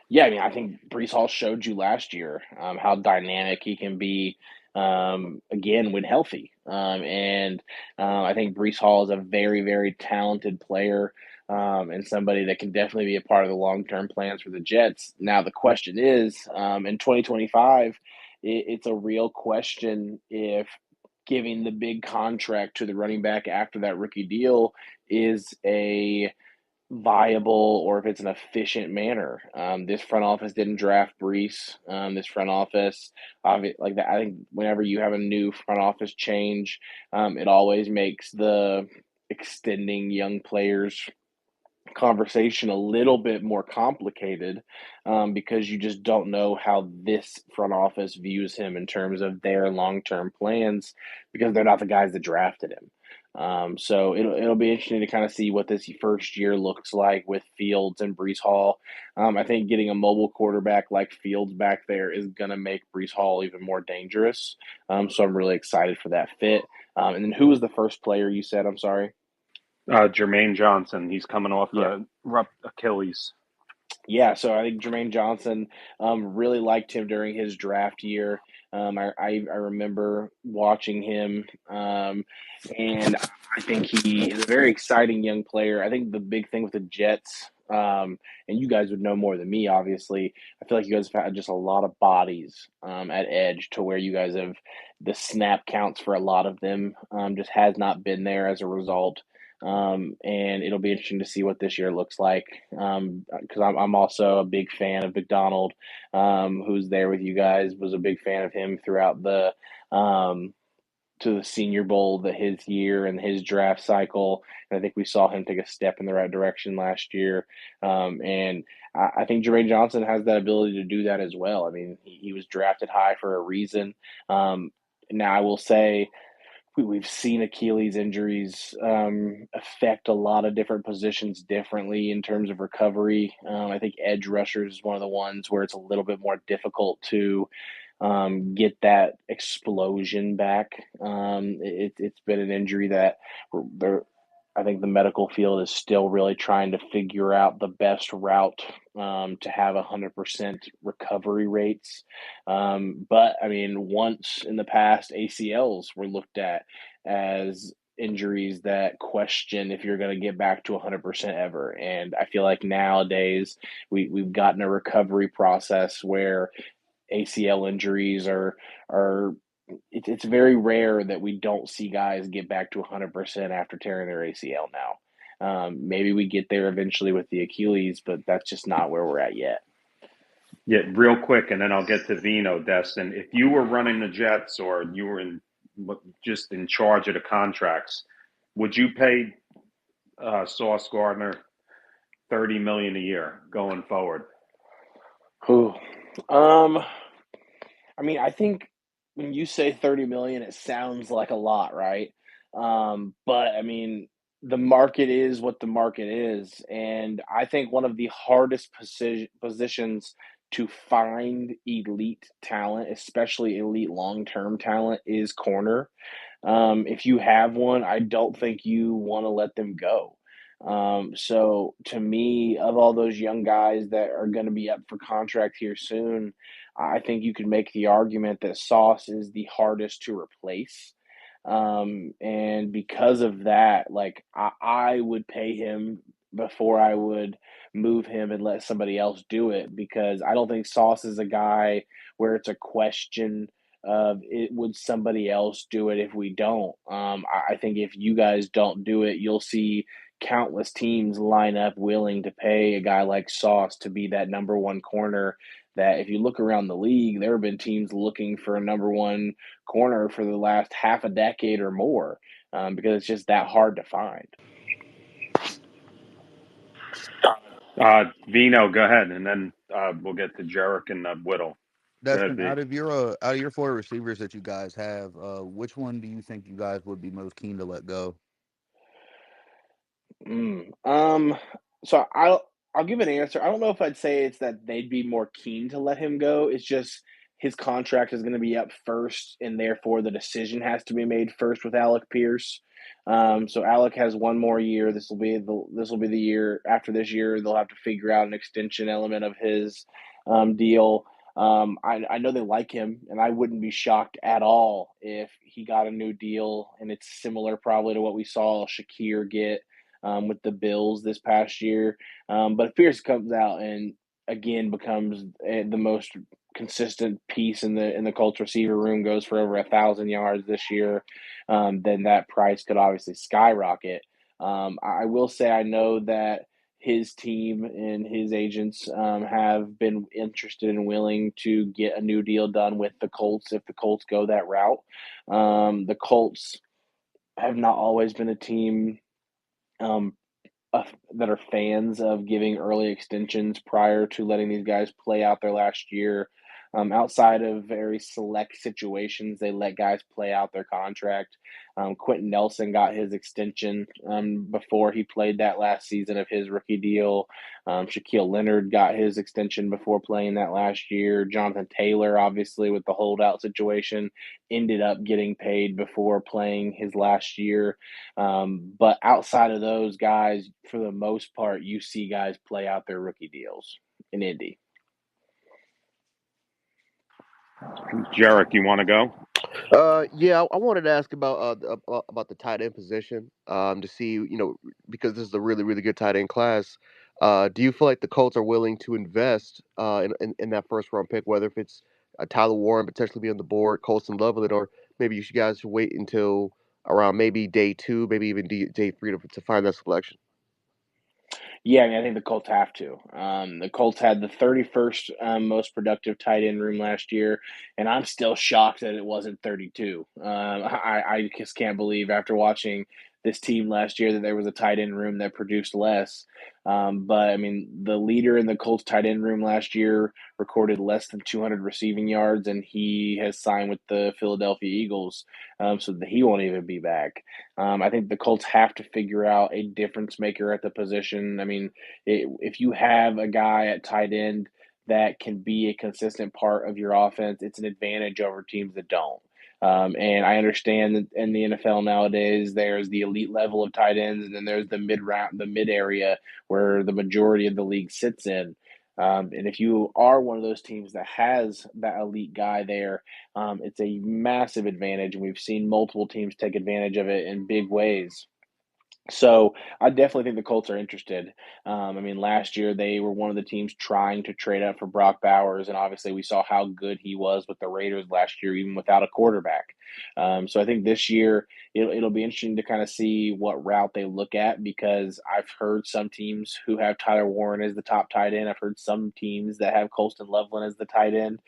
Yeah, I mean, I think Brees Hall showed you last year how dynamic he can be, again, when healthy. And I think Brees Hall is a very, very talented player, and somebody that can definitely be a part of the long term plans for the Jets. Now, the question is, in 2025, it's a real question if giving the big contract to the running back after that rookie deal is a viable or if it's an efficient manner. This front office didn't draft Brees. This front office, like that, I think whenever you have a new front office change, it always makes the extending young players conversation a little bit more complicated, because you just don't know how this front office views him in terms of their long-term plans because they're not the guys that drafted him. So it'll be interesting to kind of see what this first year looks like with Fields and Brees Hall. I think getting a mobile quarterback like Fields back there is going to make Brees Hall even more dangerous. So I'm really excited for that fit. And then who was the first player you said? I'm sorry. Jermaine Johnson. He's coming off Yeah. a rough Achilles. Yeah, so I think Jermaine Johnson, really liked him during his draft year. I remember watching him, and I think he is a very exciting young player. I think the big thing with the Jets, and you guys would know more than me, obviously. I feel like you guys have had just a lot of bodies at edge, to where you guys have the snap counts for a lot of them just has not been there as a result. And it'll be interesting to see what this year looks like. Because I'm also a big fan of McDonald, who's there with you guys. Was a big fan of him throughout the to the Senior Bowl his year and his draft cycle. And I think we saw him take a step in the right direction last year. And I think Jermaine Johnson has that ability to do that as well. I mean, he was drafted high for a reason. Now, I will say, we've seen Achilles injuries affect a lot of different positions differently in terms of recovery. I think edge rushers is one of the ones where it's a little bit more difficult to get that explosion back. It's been an injury that I think the medical field is still really trying to figure out the best route to have 100% recovery rates. But I mean, once in the past, ACLs were looked at as injuries that question if you're going to get back to 100% ever. And I feel like nowadays we've gotten a recovery process where ACL injuries are it's very rare that we don't see guys get back to 100% after tearing their ACL now. Maybe we get there eventually with the Achilles, but that's just not where we're at yet. Yeah, real quick, and then I'll get to Vino, Destin. If you were running the Jets or you were just in charge of the contracts, would you pay Sauce Gardner $30 million a year going forward? Whew. I mean, I think when you say 30 million, it sounds like a lot, right? But I mean, the market is what the market is, and I think one of the hardest positions to find elite talent, especially elite long-term talent, is corner. If you have one, I don't think you want to let them go. So to me, of all those young guys that are going to be up for contract here soon, I think you could make the argument that Sauce is the hardest to replace. And because of that, like I would pay him before I would move him and let somebody else do it, because I don't think Sauce is a guy where it's a question of it would somebody else do it if we don't. I think if you guys don't do it, you'll see countless teams line up willing to pay a guy like Sauce to be that number one corner. That if you look around the league, there have been teams looking for a number one corner for the last half a decade or more, because it's just that hard to find. Vino, go ahead, and then we'll get to Jarek and Whittle. Destin, out of your four receivers that you guys have, which one do you think you guys would be most keen to let go? So I'll give an answer. I don't know if I'd say it's that they'd be more keen to let him go. It's just his contract is going to be up first, and therefore the decision has to be made first with Alec Pierce. So Alec has one more year. This will be the year after this year. They'll have to figure out an extension element of his deal. I know they like him, and I wouldn't be shocked at all if he got a new deal, and it's similar probably to what we saw Shakir get with the Bills this past year. But if Pierce comes out and again becomes the most consistent piece in the Colts receiver room, goes for over 1,000 yards this year, then that price could obviously skyrocket. I will say I know that his team and his agents have been interested and willing to get a new deal done with the Colts if the Colts go that route. The Colts have not always been a team that are fans of giving early extensions prior to letting these guys play out their last year. Outside of very select situations, they let guys play out their contract. Quentin Nelson got his extension before he played that last season of his rookie deal. Shaquille Leonard got his extension before playing that last year. Jonathan Taylor, obviously, with the holdout situation, ended up getting paid before playing his last year. But outside of those guys, for the most part, you see guys play out their rookie deals in Indy. Jarek, you want to go? Yeah, I wanted to ask about the tight end position. To see, because this is a really really good tight end class. Do you feel like the Colts are willing to invest in that first round pick, whether if it's Tyler Warren potentially be on the board, Colston Loveland, or maybe you guys should wait until around maybe day two, maybe even day three to find that selection? Yeah, I mean, I think the Colts have to. The Colts had the 31st most productive tight end room last year, and I'm still shocked that it wasn't 32. I just can't believe after watching this team last year that there was a tight end room that produced less. But I mean, the leader in the Colts tight end room last year recorded less than 200 receiving yards, and he has signed with the Philadelphia Eagles, so that he won't even be back. I think the Colts have to figure out a difference maker at the position. I mean, if you have a guy at tight end that can be a consistent part of your offense, it's an advantage over teams that don't. And I understand that in the NFL nowadays, there's the elite level of tight ends, and then there's the mid round, the mid area where the majority of the league sits in. And if you are one of those teams that has that elite guy there, it's a massive advantage, and we've seen multiple teams take advantage of it in big ways. So I definitely think the Colts are interested. I mean, last year they were one of the teams trying to trade up for Brock Bowers, and obviously we saw how good he was with the Raiders last year, even without a quarterback. So I think this year it'll be interesting to kind of see what route they look at, because I've heard some teams who have Tyler Warren as the top tight end. I've heard some teams that have Colston Loveland as the tight end,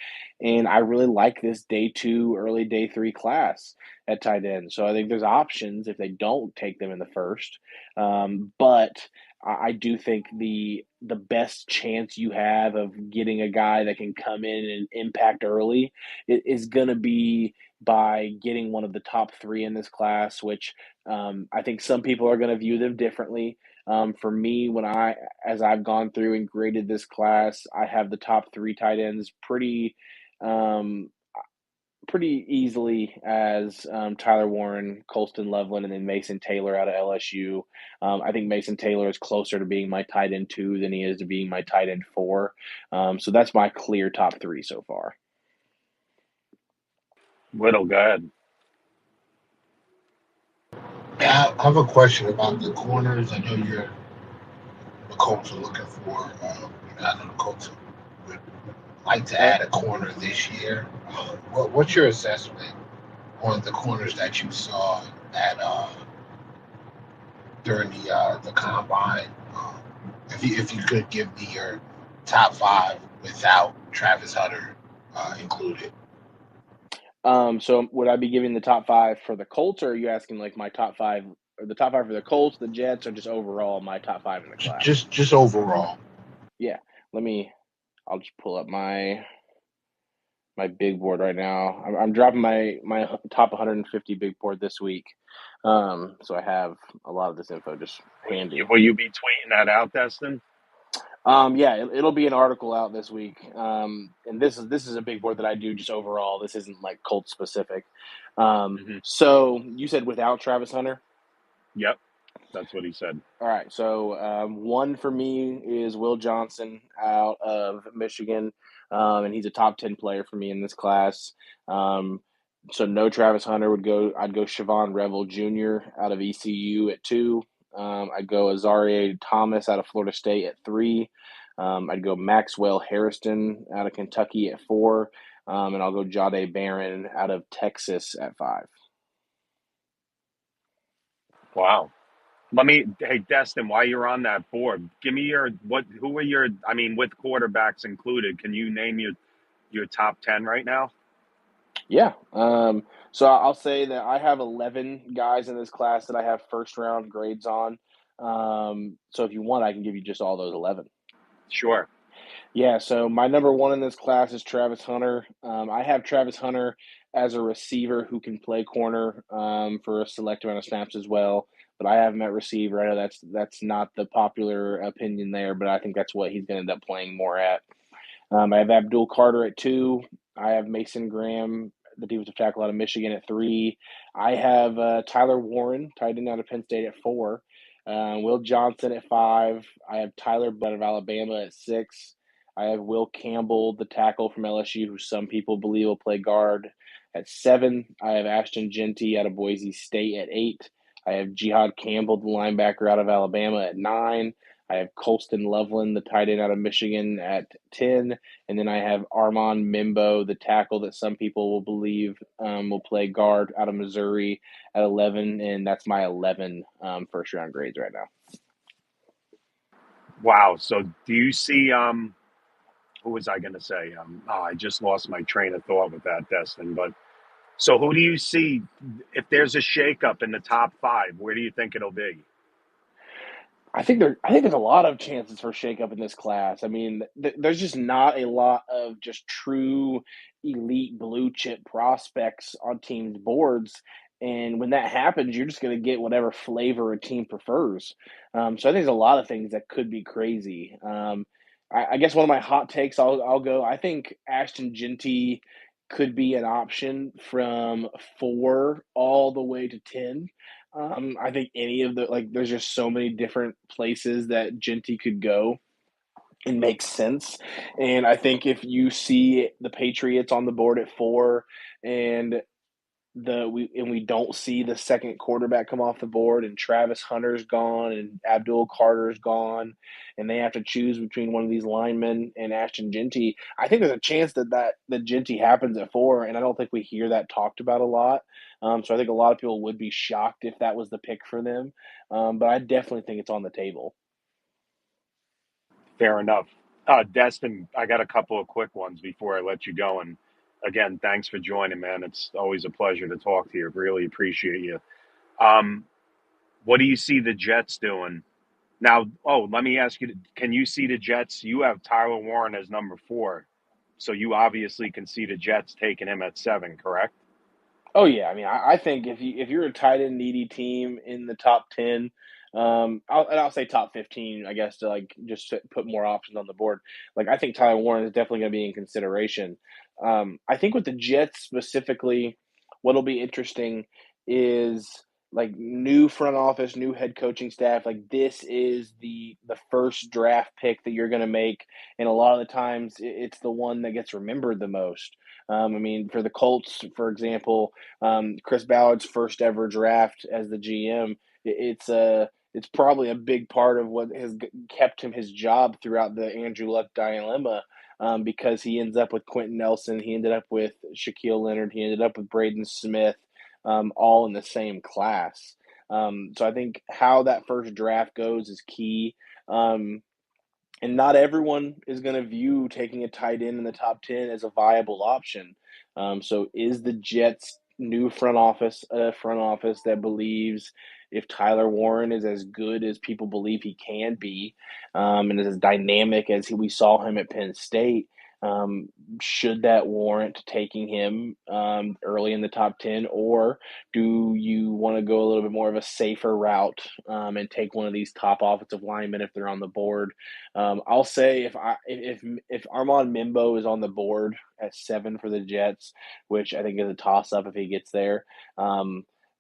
and I really like this day two, early day three class at tight end. So I think there's options if they don't take them in the first. But I do think the best chance you have of getting a guy that can come in and impact early is going to be by getting one of the top three in this class, which I think some people are going to view them differently. For me, as I've gone through and graded this class, I have the top three tight ends um, pretty easily as Tyler Warren, Colston Loveland, and then Mason Taylor out of LSU. I think Mason Taylor is closer to being my tight end two than he is to being my tight end four. So that's my clear top three so far. Little, go ahead. I have a question about the corners. I know the Colts are looking for. I know the Colts would like to add a corner this year. What's your assessment on the corners that you saw at during the combine? If you could give me your top five without Travis Hunter included. So would I be giving the top five for the Colts, or are you asking like my top five, or the top five for the Colts, the Jets, or just overall my top five in the class? Just overall. Yeah, I'll just pull up my big board right now. I'm dropping my top 150 big board this week, so I have a lot of this info just handy. Will you be tweeting that out, Destin? Yeah, it'll be an article out this week, and this is a big board that I do just overall. This isn't like Colts specific. So you said without Travis Hunter? Yep, that's what he said. All right, so one for me is Will Johnson out of Michigan, and he's a top 10 player for me in this class. So no Travis Hunter I'd go Siobhan Revel Jr. out of ECU at 2. I'd go Azaria Thomas out of Florida State at 3. I'd go Maxwell Harrison out of Kentucky at 4. And I'll go Jahdae Barron out of Texas at 5. Wow. Hey, Destin, while you're on that board, give me who are your, I mean, with quarterbacks included, can you name your top 10 right now? Yeah. So I'll say that I have 11 guys in this class that I have first round grades on. So if you want, I can give you just all those 11. Sure. Yeah. So my number one in this class is Travis Hunter. I have Travis Hunter as a receiver who can play corner for a select amount of snaps as well. But I have him at receiver. I know that's not the popular opinion there, but I think that's what he's going to end up playing more at. I have Abdul Carter at 2. I have Mason Graham, the defensive tackle out of Michigan, at 3. I have Tyler Warren, tight end out of Penn State, at 4. Will Johnson at 5. I have Tyler Butt of Alabama at 6. I have Will Campbell, the tackle from LSU, who some people believe will play guard, at 7. I have Ashton Genty out of Boise State at 8. I have Jihad Campbell, the linebacker out of Alabama, at 9. I have Colston Loveland, the tight end out of Michigan, at 10. And then I have Armand Mimbo, the tackle that some people will believe will play guard out of Missouri, at 11. And that's my 11 first round grades right now. Wow. So do you see? Who was I going to say? I just lost my train of thought with that, Destin. But so who do you see if there's a shakeup in the top five? Where do you think it'll be? I think there's a lot of chances for shakeup in this class. I mean, there's just not a lot of just true elite blue chip prospects on teams' boards. And when that happens, you're just going to get whatever flavor a team prefers. So I think there's a lot of things that could be crazy. I guess one of my hot takes, I'll go. I think Ashton Genty could be an option from 4 all the way to 10. I think any of the like, there's just so many different places that Genty could go and make sense. And I think if you see the Patriots on the board at 4, and we don't see the second quarterback come off the board, and Travis Hunter's gone and Abdul Carter's gone, and they have to choose between one of these linemen and Ashton Genty. I think there's a chance that Genty happens at 4, and I don't think we hear that talked about a lot. So I think a lot of people would be shocked if that was the pick for them. But I definitely think it's on the table. Fair enough. Destin, I got a couple of quick ones before I let you go. And again, thanks for joining, man. It's always a pleasure to talk to you. Really appreciate you. Um, what do you see the Jets doing now? Oh, let me ask you: can you see the Jets? You have Tyler Warren as number 4, so you obviously can see the Jets taking him at 7, correct? Oh yeah, I mean, I think if you're a tight end needy team in the top 10, I'll say top 15, I guess, to like just put more options on the board. Like, I think Tyler Warren is definitely going to be in consideration. I think with the Jets specifically, what'll be interesting is like new front office, new head coaching staff. Like, this is the first draft pick that you're going to make, and a lot of the times it's the one that gets remembered the most. I mean, for the Colts, for example, Chris Ballard's first ever draft as the GM. It's probably a big part of what has kept him his job throughout the Andrew Luck dilemma, because he ends up with Quentin Nelson, he ended up with Shaquille Leonard, he ended up with Braden Smith, all in the same class. So I think how that first draft goes is key. And not everyone is going to view taking a tight end in the top 10 as a viable option. So is the Jets' new front office a front office that believes if Tyler Warren is as good as people believe he can be, and is as dynamic as we saw him at Penn State, um, should that warrant taking him early in the top 10? Or do you want to go a little bit more of a safer route, and take one of these top offensive linemen if they're on the board? I'll say if Armand Mimbo is on the board at 7 for the Jets, which I think is a toss up if he gets there,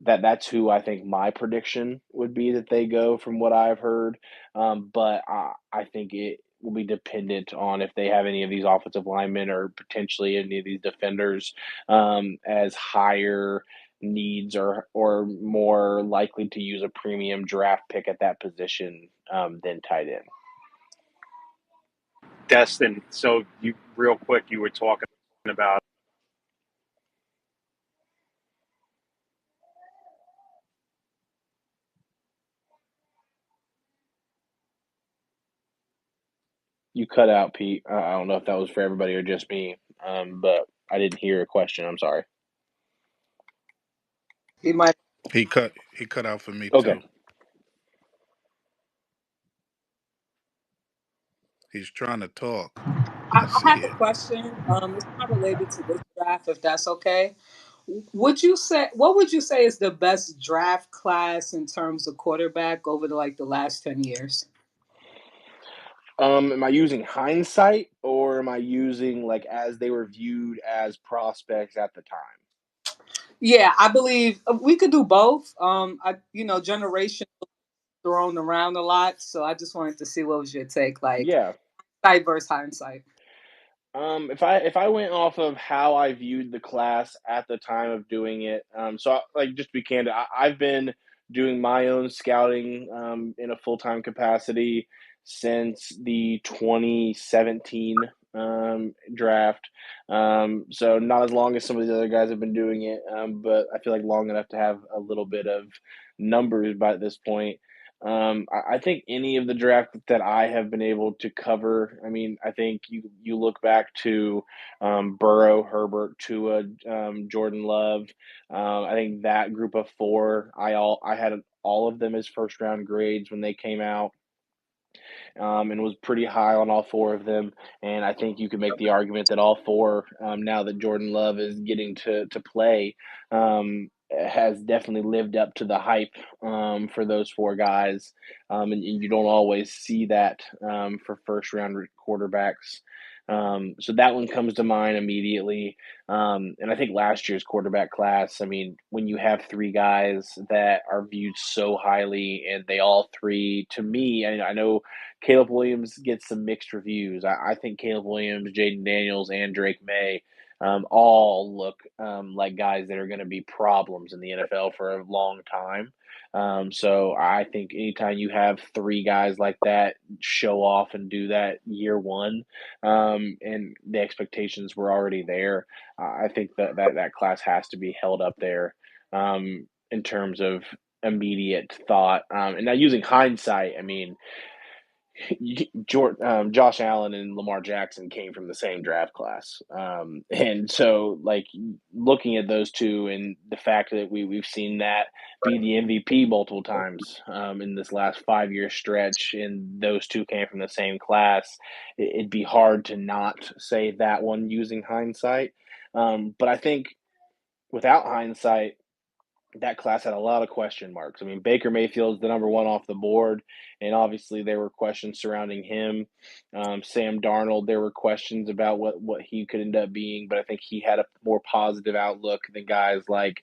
that's who I think my prediction would be that they go from what I've heard. But I think it will be dependent on if they have any of these offensive linemen or potentially any of these defenders as higher needs, or more likely to use a premium draft pick at that position than tight end. Destin, so you real quick, you were talking about. You cut out, Pete. I don't know if that was for everybody or just me, but I didn't hear a question. I'm sorry. He might. He cut out for me Okay. too. He's trying to talk. I I see have a it. question. It's not related to this draft, if that's okay. Would you say what would you say is the best draft class in terms of quarterback over the last 10 years? Am I using hindsight, or am I using like as they were viewed as prospects at the time? Yeah, I believe we could do both. Generation thrown around a lot, so I just wanted to see what was your take, like Yeah. sight versus hindsight. If I went off of how I viewed the class at the time of doing it, like, just to be candid, I've been doing my own scouting in a full time capacity since the 2017 draft. So not as long as some of the other guys have been doing it, but I feel like long enough to have a little bit of numbers by this point. I think any of the draft that I have been able to cover. I mean, I think you look back to Burrow, Herbert, Tua, Jordan Love. I think that group of four, I had all of them as first round grades when they came out, and was pretty high on all four of them. And I think you could make the argument that all four, now that Jordan Love is getting to play, has definitely lived up to the hype, for those four guys. And you don't always see that, for first round quarterbacks. So that one comes to mind immediately. And I think last year's quarterback class, I mean, when you have three guys that are viewed so highly, and they all three, to me, I know Caleb Williams gets some mixed reviews. I think Caleb Williams, Jaden Daniels, and Drake May, all look, like guys that are going to be problems in the NFL for a long time. So I think anytime you have three guys like that show off and do that year one, and the expectations were already there, I think that class has to be held up there, in terms of immediate thought. And now using hindsight, I mean, Josh Allen and Lamar Jackson came from the same draft class, and so like looking at those two and the fact that we've seen that be the MVP multiple times, in this last 5 year stretch, and those two came from the same class, it'd be hard to not say that one using hindsight. But I think without hindsight, that class had a lot of question marks. I mean, Baker Mayfield's the number one off the board, and obviously there were questions surrounding him. Sam Darnold, there were questions about what he could end up being, but I think he had a more positive outlook than guys like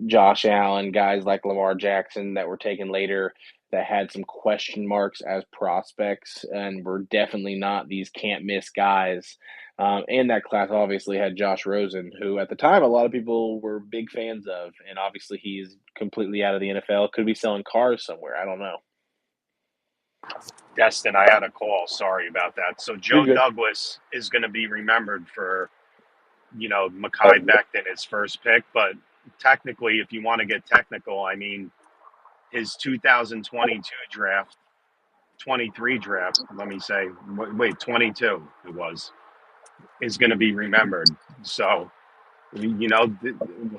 Josh Allen, guys like Lamar Jackson that were taken later that had some question marks as prospects and were definitely not these can't miss guys. And that class obviously had Josh Rosen, who at the time a lot of people were big fans of, and obviously he's completely out of the NFL. Could be selling cars somewhere. I don't know. Destin, I had a call. Sorry about that. So You're Joe good. Douglas is going to be remembered for, Mekhi Becton, his first pick. But technically, if you want to get technical, I mean, his 2022 draft, 23 draft, let me say, wait, 22 it was, is going to be remembered. So,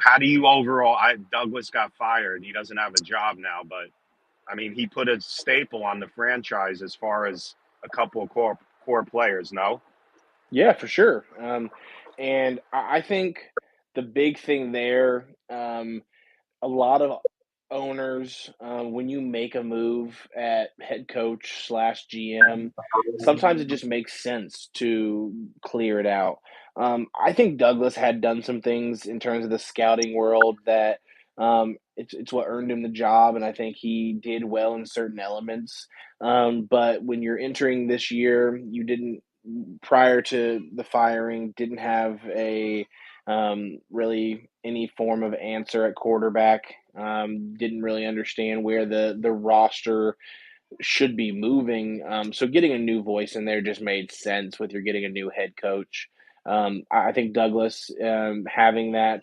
how do you overall, Douglas got fired. He doesn't have a job now, but I mean, he put a staple on the franchise as far as a couple of core players, no? Yeah, for sure. And I think the big thing there, a lot of owners, when you make a move at head coach slash GM, sometimes it just makes sense to clear it out. I think Douglas had done some things in terms of the scouting world that, it's what earned him the job, and I think he did well in certain elements. But when you're entering this year, you didn't, prior to the firing, didn't have a, really any form of answer at quarterback. Didn't really understand where the roster should be moving. So getting a new voice in there just made sense with you're getting a new head coach. I think Douglas, having that,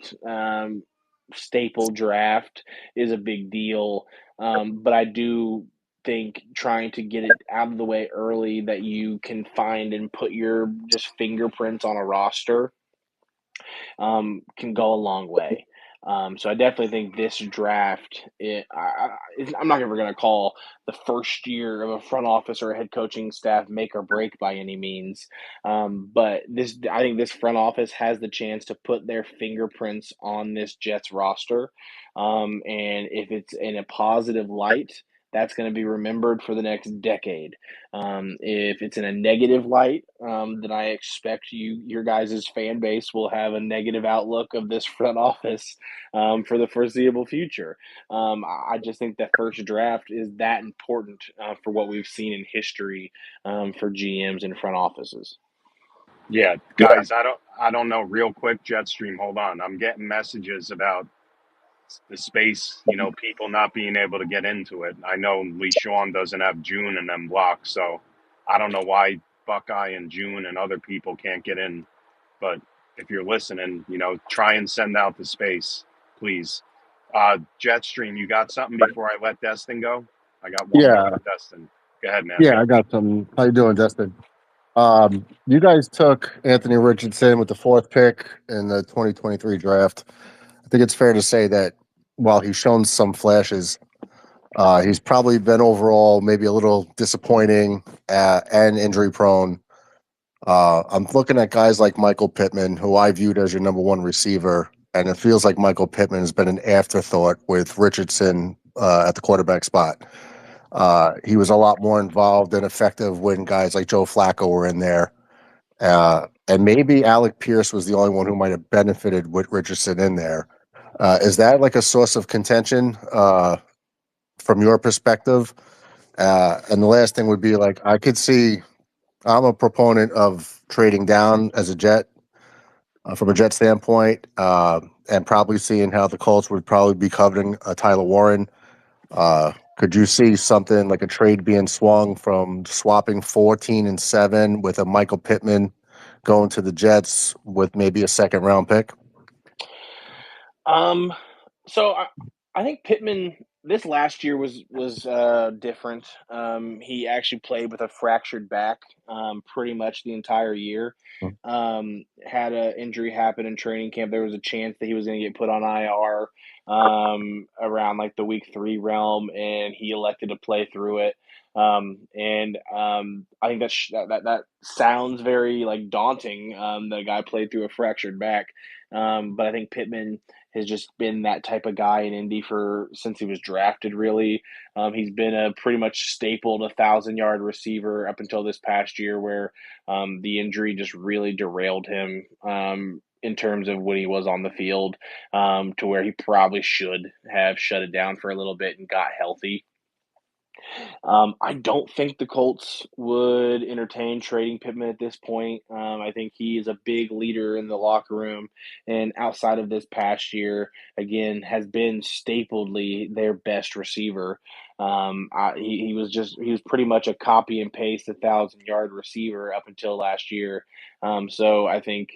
staple draft is a big deal. But I do think trying to get it out of the way early that you can find and put your just fingerprints on a roster, can go a long way. So I definitely think this draft, I'm not ever going to call the first year of a front office or a head coaching staff make or break by any means. But I think this front office has the chance to put their fingerprints on this Jets roster. And if it's in a positive light, that's going to be remembered for the next decade. If it's in a negative light, then I expect your guys' fan base will have a negative outlook of this front office, for the foreseeable future. I just think that first draft is that important, for what we've seen in history, for GMs and front offices. Yeah, guys, I don't know. Real quick, Jetstream, hold on. I'm getting messages about the space, people not being able to get into it. I know Lee Sean doesn't have June and them blocked, so I don't know why Buckeye and June and other people can't get in. But if you're listening, try and send out the space, please. Jetstream, you got something before I let Destin go? I got one more Yeah, with Destin. Go ahead, man. yeah, I got some. How you doing, Justin? You guys took Anthony Richardson with the fourth pick in the 2023 draft. I think it's fair to say that while he's shown some flashes, he's probably been overall maybe a little disappointing and injury prone. I'm looking at guys like Michael Pittman, who I viewed as your number one receiver, and it feels like Michael Pittman has been an afterthought with Richardson at the quarterback spot. He was a lot more involved and effective when guys like Joe Flacco were in there. And maybe Alec Pierce was the only one who might have benefited with Richardson in there. Is that like a source of contention from your perspective? And the last thing would be like, I could see, I'm a proponent of trading down as a Jet from a Jet standpoint, and probably seeing how the Colts would probably be coveting Tyler Warren. Could you see something like a trade being swung from swapping 14 and 7 with a Michael Pittman going to the Jets with maybe a second round pick? Um, so I think Pittman this last year was different. He actually played with a fractured back pretty much the entire year. Had an injury happen in training camp. There was a chance that he was going to get put on IR around like the week 3 realm, and he elected to play through it. I think that sounds very like daunting. That a guy played through a fractured back, but I think Pittman has just been that type of guy in Indy for since he was drafted. Really, he's been a pretty much stapled 1,000-yard receiver up until this past year, where the injury just really derailed him in terms of when he was on the field, to where he probably should have shut it down for a little bit and got healthy. I don't think the Colts would entertain trading Pittman at this point. I think he is a big leader in the locker room, and outside of this past year, again, has been stapledly their best receiver. He was pretty much a copy and paste 1,000-yard receiver up until last year. So I think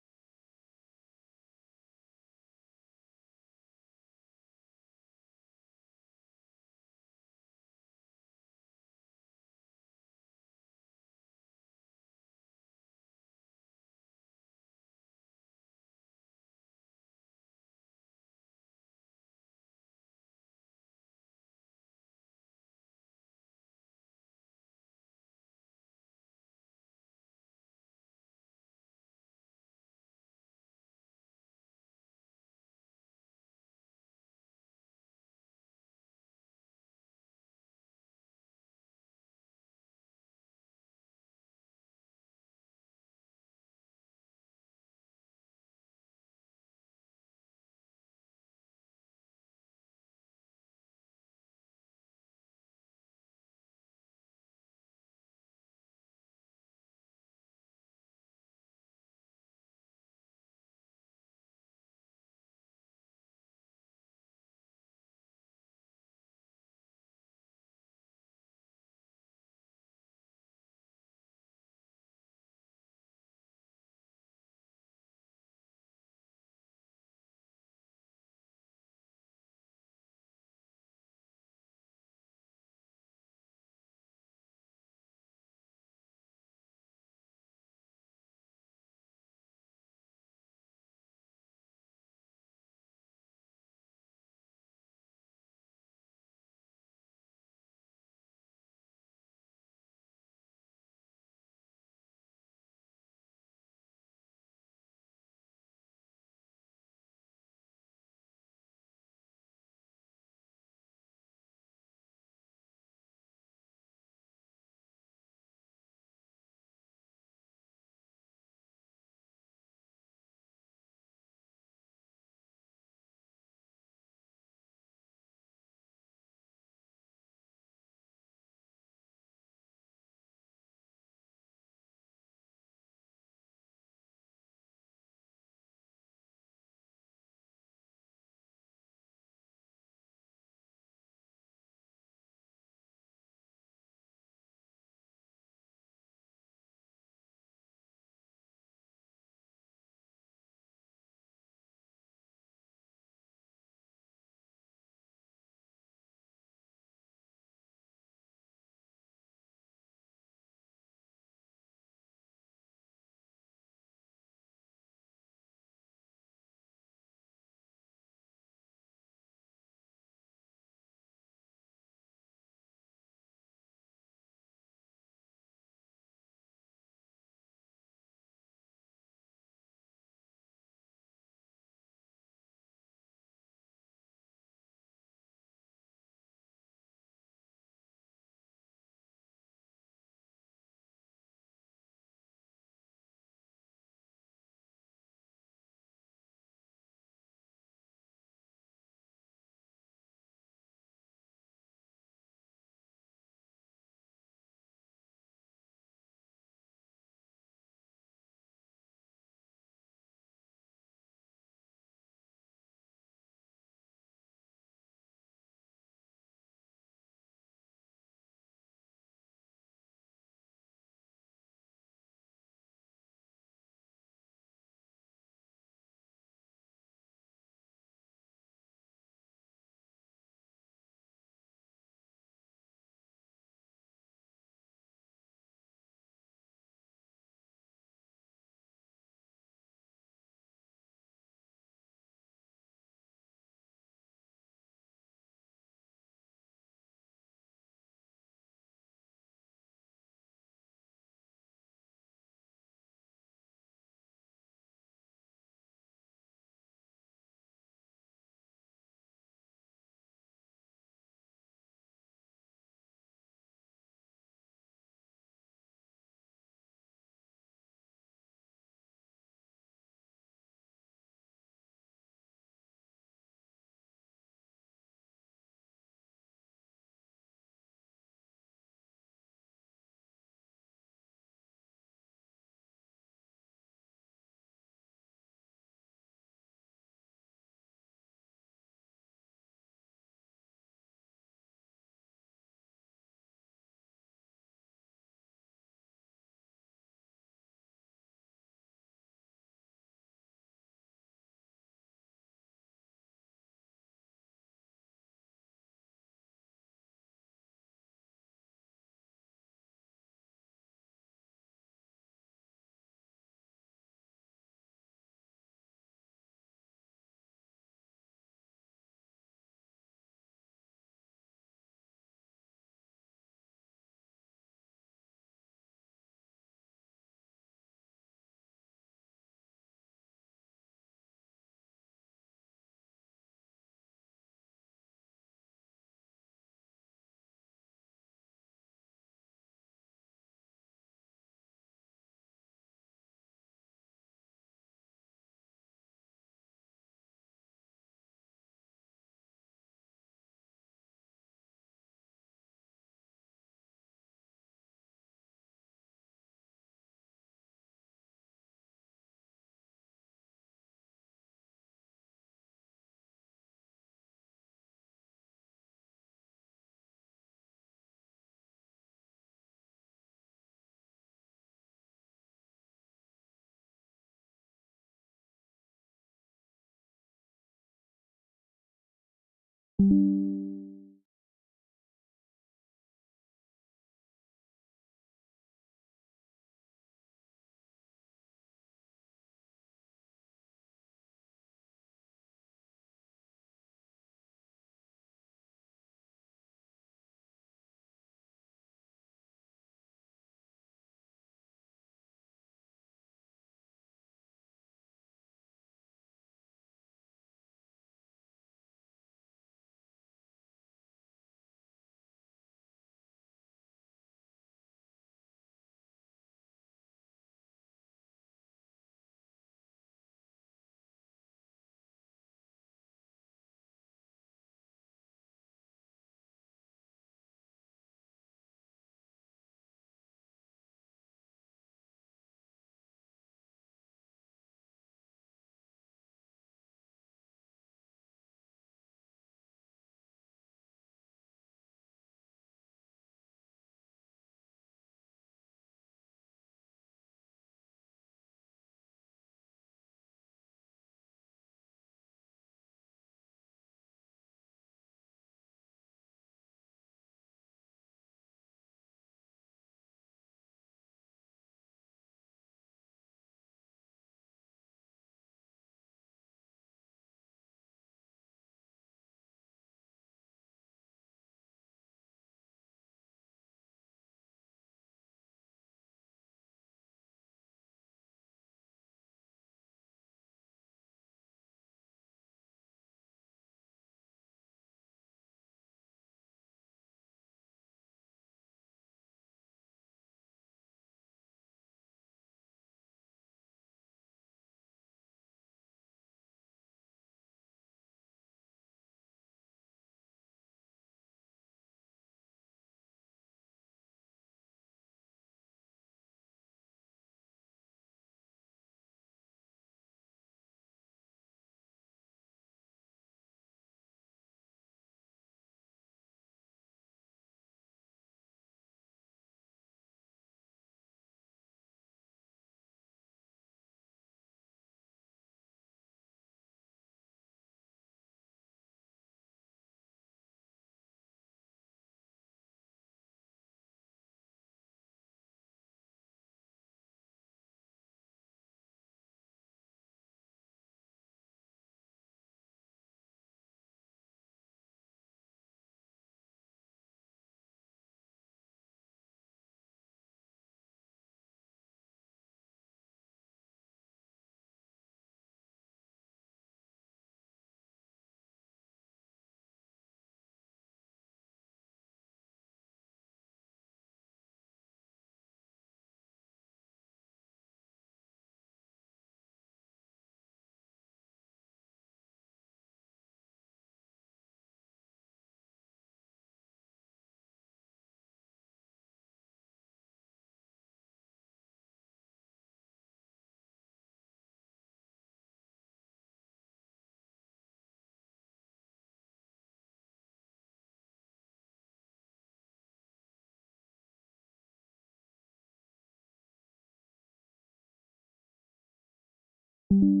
you